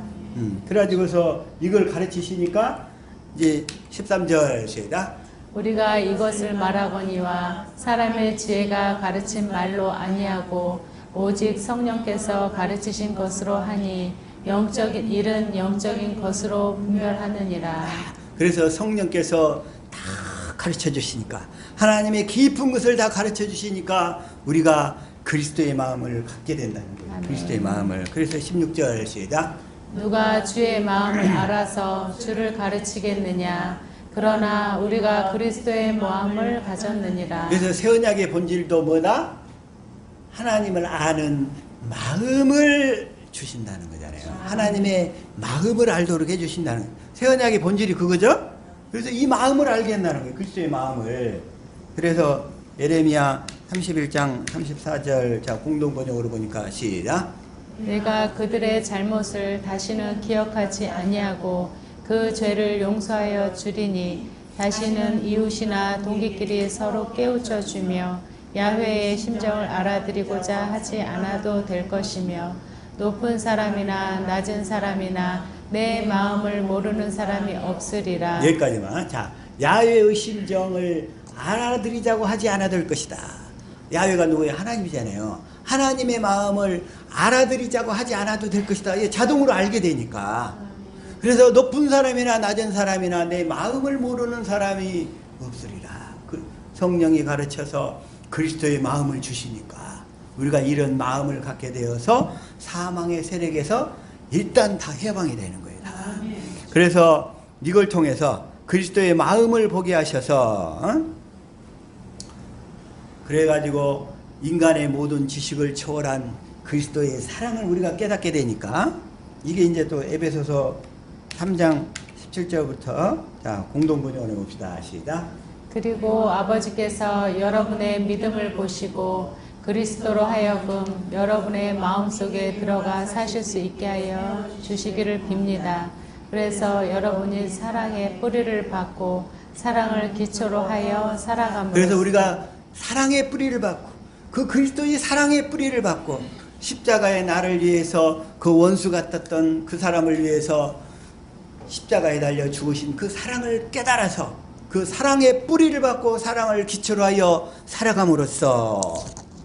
그래가지고서 이걸 가르치시니까 이제 13절 시작. 우리가 이것을 말하거니와 사람의 지혜가 가르친 말로 아니하고 오직 성령께서 가르치신 것으로 하니 영적인 일은 영적인 것으로 분별하느니라. 그래서 성령께서 다 가르쳐 주시니까, 하나님의 깊은 것을 다 가르쳐 주시니까 우리가 그리스도의 마음을 갖게 된다는 거예요. 아멘. 그리스도의 마음을. 그래서 16절 시작. 누가 주의 마음을 알아서 주를 가르치겠느냐. 그러나 우리가 그리스도의 마음을 가졌느니라. 그래서 새 언약의 본질도 뭐다? 하나님을 아는 마음을 주신다는 거잖아요. 하나님의 마음을 알도록 해주신다는 거예요. 새 언약의 본질이 그거죠? 그래서 이 마음을 알게 한다는 거예요. 그리스도의 마음을. 그래서 예레미야 31장 34절, 자 공동번역으로 보니까 시작. 내가 그들의 잘못을 다시는 기억하지 아니하고 그 죄를 용서하여 주리니 다시는 이웃이나 동기끼리 서로 깨우쳐 주며 야훼의 심정을 알아들이고자 하지 않아도 될 것이며 높은 사람이나 낮은 사람이나 내 마음을 모르는 사람이 없으리라. 여기까지만. 자, 야훼의 심정을 알아들이자고 하지 않아도 될 것이다. 야훼가 누구예요? 하나님이잖아요. 하나님의 마음을 알아들이자고 하지 않아도 될 것이다. 이게 자동으로 알게 되니까. 그래서 높은 사람이나 낮은 사람이나 내 마음을 모르는 사람이 없으리라. 그 성령이 가르쳐서 그리스도의 마음을 주시니까 우리가 이런 마음을 갖게 되어서 사망의 세력에서 일단 다 해방이 되는 거예요. 다. 그래서 이걸 통해서 그리스도의 마음을 보게 하셔서 그래가지고 인간의 모든 지식을 초월한 그리스도의 사랑을 우리가 깨닫게 되니까 이게 이제 또 에베소서 3장 17절부터 자 공동번역을 봅시다. 시작. 그리고 아버지께서 여러분의 믿음을 보시고 그리스도로 하여금 여러분의 마음속에 들어가 사실 수 있게 하여 주시기를 빕니다. 그래서 여러분이 사랑의 뿌리를 받고 사랑을 기초로 하여 살아감으로. 그래서 우리가 사랑의 뿌리를 받고 그 그리스도의 사랑의 뿌리를 받고 십자가의 나를 위해서 그 원수 같았던 그 사람을 위해서 십자가에 달려 죽으신 그 사랑을 깨달아서 그 사랑의 뿌리를 받고 사랑을 기초로 하여 살아감으로써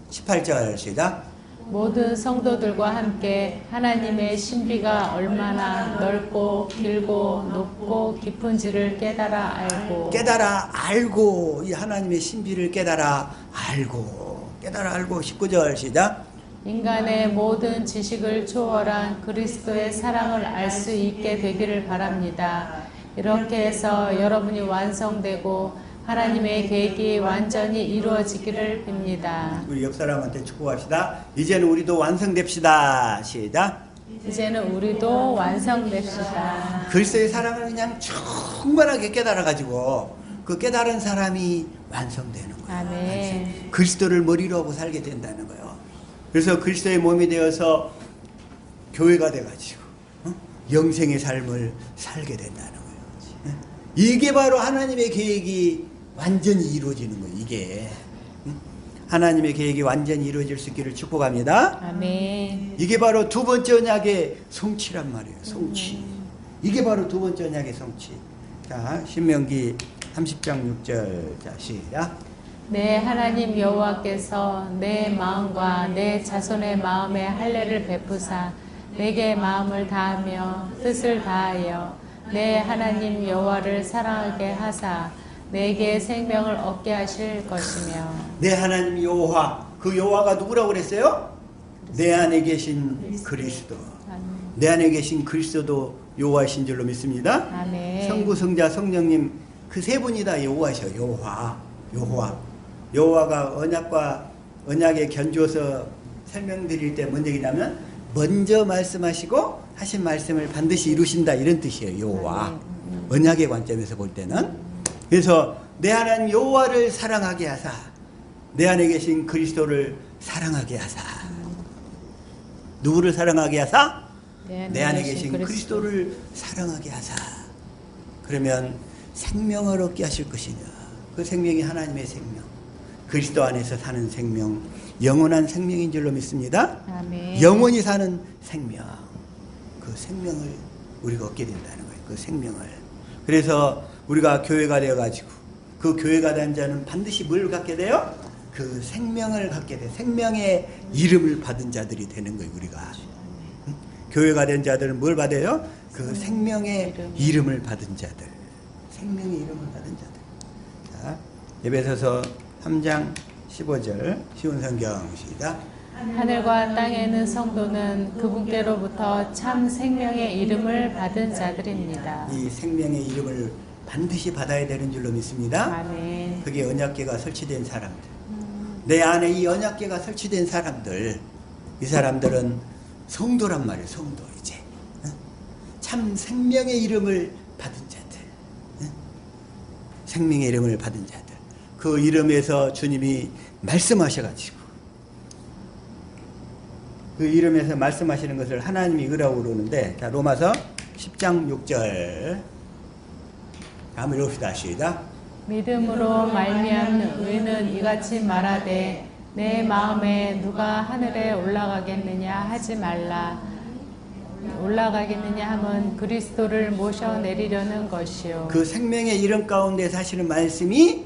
18절 시작. 모든 성도들과 함께 하나님의 신비가 얼마나 넓고 길고 높고 깊은지를 깨달아 알고 이 하나님의 신비를 깨달아 알고 19절 시작. 인간의 모든 지식을 초월한 그리스도의 사랑을 알 수 있게 되기를 바랍니다. 이렇게 해서 여러분이 완성되고 하나님의 계획이 완전히 이루어지기를 빕니다. 우리 옆 사람한테 축복합시다. 이제는 우리도 완성됩시다. 시작. 이제는 우리도 완성됩시다. 그리스도의 사랑을 그냥 충만하게 깨달아가지고 그 깨달은 사람이 완성되는 거예요. 아멘. 그리스도를 머리로 하고 살게 된다는 거예요. 그래서 그리스도의 몸이 되어서 교회가 돼가지고 영생의 삶을 살게 된다는 거예요. 이게 바로 하나님의 계획이 완전히 이루어지는 거예요. 이게 하나님의 계획이 완전히 이루어질 수 있기를 축복합니다. 아멘. 이게 바로 두 번째 언약의 성취란 말이에요. 성취. 이게 바로 두 번째 언약의 성취. 자, 신명기 30장 6절. 자, 시작. 내 하나님 여호와께서 내 마음과 내 자손의 마음에 할례를 베푸사 내게 마음을 다하며 뜻을 다하여 내 하나님 여호와를 사랑하게 하사 내게 생명을 얻게 하실 것이며 내 하나님 여호와, 그 여호와가 누구라고 그랬어요? 내 안에 계신 그리스도. 내 안에 계신 그리스도도 여호와이신 줄로 믿습니다. 아멘. 성부, 성자, 성령님 그 세 분이 다 여호와셔. 여호와가 언약에 견주어서 설명드릴 때 뭔 얘기냐면 먼저 말씀하시고 하신 말씀을 반드시 이루신다, 이런 뜻이에요. 여호와. 언약의 관점에서 볼 때는. 그래서 내 하나님 여호와를 사랑하게 하사 내 안에 계신 그리스도를 사랑하게 하사. 누구를 사랑하게 하사? 내 안에 계신 그리스도를 사랑하게 하사. 그러면 생명을 얻게 하실 것이냐. 그 생명이 하나님의 생명, 그리스도 안에서 사는 생명, 영원한 생명인 줄로 믿습니다. 아멘. 영원히 사는 생명, 그 생명을 우리가 얻게 된다는 거예요. 그 생명을. 그래서 우리가 교회가 되어가지고 그 교회가 된 자는 반드시 뭘 갖게 돼요? 그 생명을 갖게 돼. 생명의 이름을 받은 자들이 되는 거예요. 우리가. 응? 교회가 된 자들은 뭘 받아요? 그 생명의 이름을 받은 자들. 생명의 이름을 받은 자들. 자, 에베소서 3장 15절 쉬운 성경 시작. 하늘과 땅에 있는 성도는 그분께로부터 참 생명의 이름을 받은 자들입니다. 이 생명의 이름을 반드시 받아야 되는 줄로 믿습니다. 아멘. 그게 언약궤가 설치된 사람들. 내 안에 이 언약궤가 설치된 사람들, 이 사람들은 성도란 말이에요. 성도. 이제 참 생명의 이름을 받은 자들, 생명의 이름을 받은 자들. 그 이름에서 주님이 말씀하셔가지고 그 이름에서 말씀하시는 것을 하나님이 의라고 그러는데, 자, 로마서 10장 6절 한번 읽읍시다. 시작. 믿음으로 말미암는 의는 이같이 말하되 내 마음에 누가 하늘에 올라가겠느냐 하지 말라. 올라가겠느냐 하면 그리스도를 모셔 내리려는 것이요. 그 생명의 이름 가운데 사시는 말씀이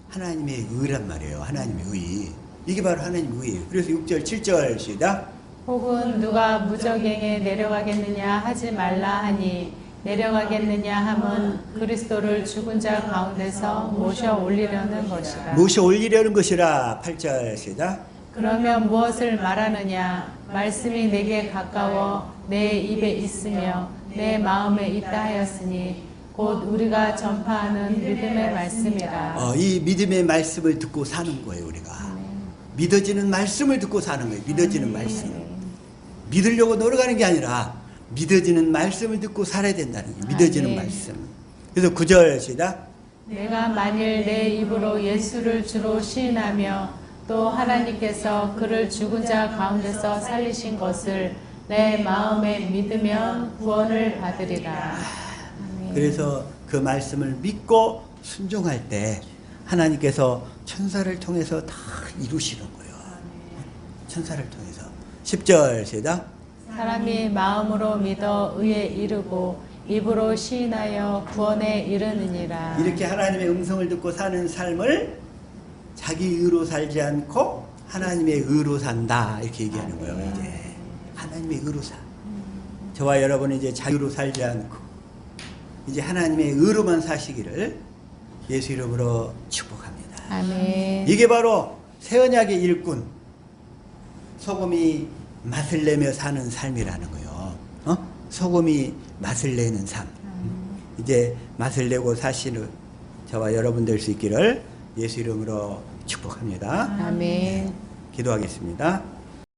하나님의 의란 말이에요. 하나님의 의. 이게 바로 하나님의 의예요. 그래서 6절 7절 시작. 혹은 누가 무저갱에 내려가겠느냐 하지 말라 하니 내려가겠느냐 하면 그리스도를 죽은 자 가운데서 모셔 올리려는 것이라. 모셔 올리려는 것이라. 8절 시작. 그러면 무엇을 말하느냐? 말씀이 내게 가까워 내 입에 있으며 내 마음에 있다 하였으니 곧 우리가 전파하는 믿음의 말씀이라. 이 믿음의 말씀을 듣고 사는 거예요. 우리가 믿어지는 말씀을 듣고 사는 거예요. 믿어지는 말씀. 믿으려고 노력하는 게 아니라 믿어지는 말씀을 듣고 살아야 된다는 거예요. 믿어지는 말씀. 그래서 9절 시작. 내가 만일 내 입으로 예수를 주로 시인하며 또 하나님께서 그를 죽은 자 가운데서 살리신 것을 내 마음에 믿으면 구원을 받으리라. 그래서 그 말씀을 믿고 순종할 때 하나님께서 천사를 통해서 다 이루시는 거예요. 천사를 통해서. 10절 시작. 사람이 마음으로 믿어 의에 이르고 입으로 시인하여 구원에 이르느니라. 이렇게 하나님의 음성을 듣고 사는 삶을 자기 의로 살지 않고 하나님의 의로 산다, 이렇게 얘기하는 거예요. 이제 하나님의 의로 사. 저와 여러분은 이제 자유로 살지 않고 이제 하나님의 의로만 사시기를 예수 이름으로 축복합니다. 아멘. 이게 바로 새 언약의 일꾼, 소금이 맛을 내며 사는 삶이라는 거예요. 소금이 맛을 내는 삶. 이제 맛을 내고 사시는 저와 여러분 될 수 있기를 예수 이름으로 축복합니다. 아멘. 기도하겠습니다.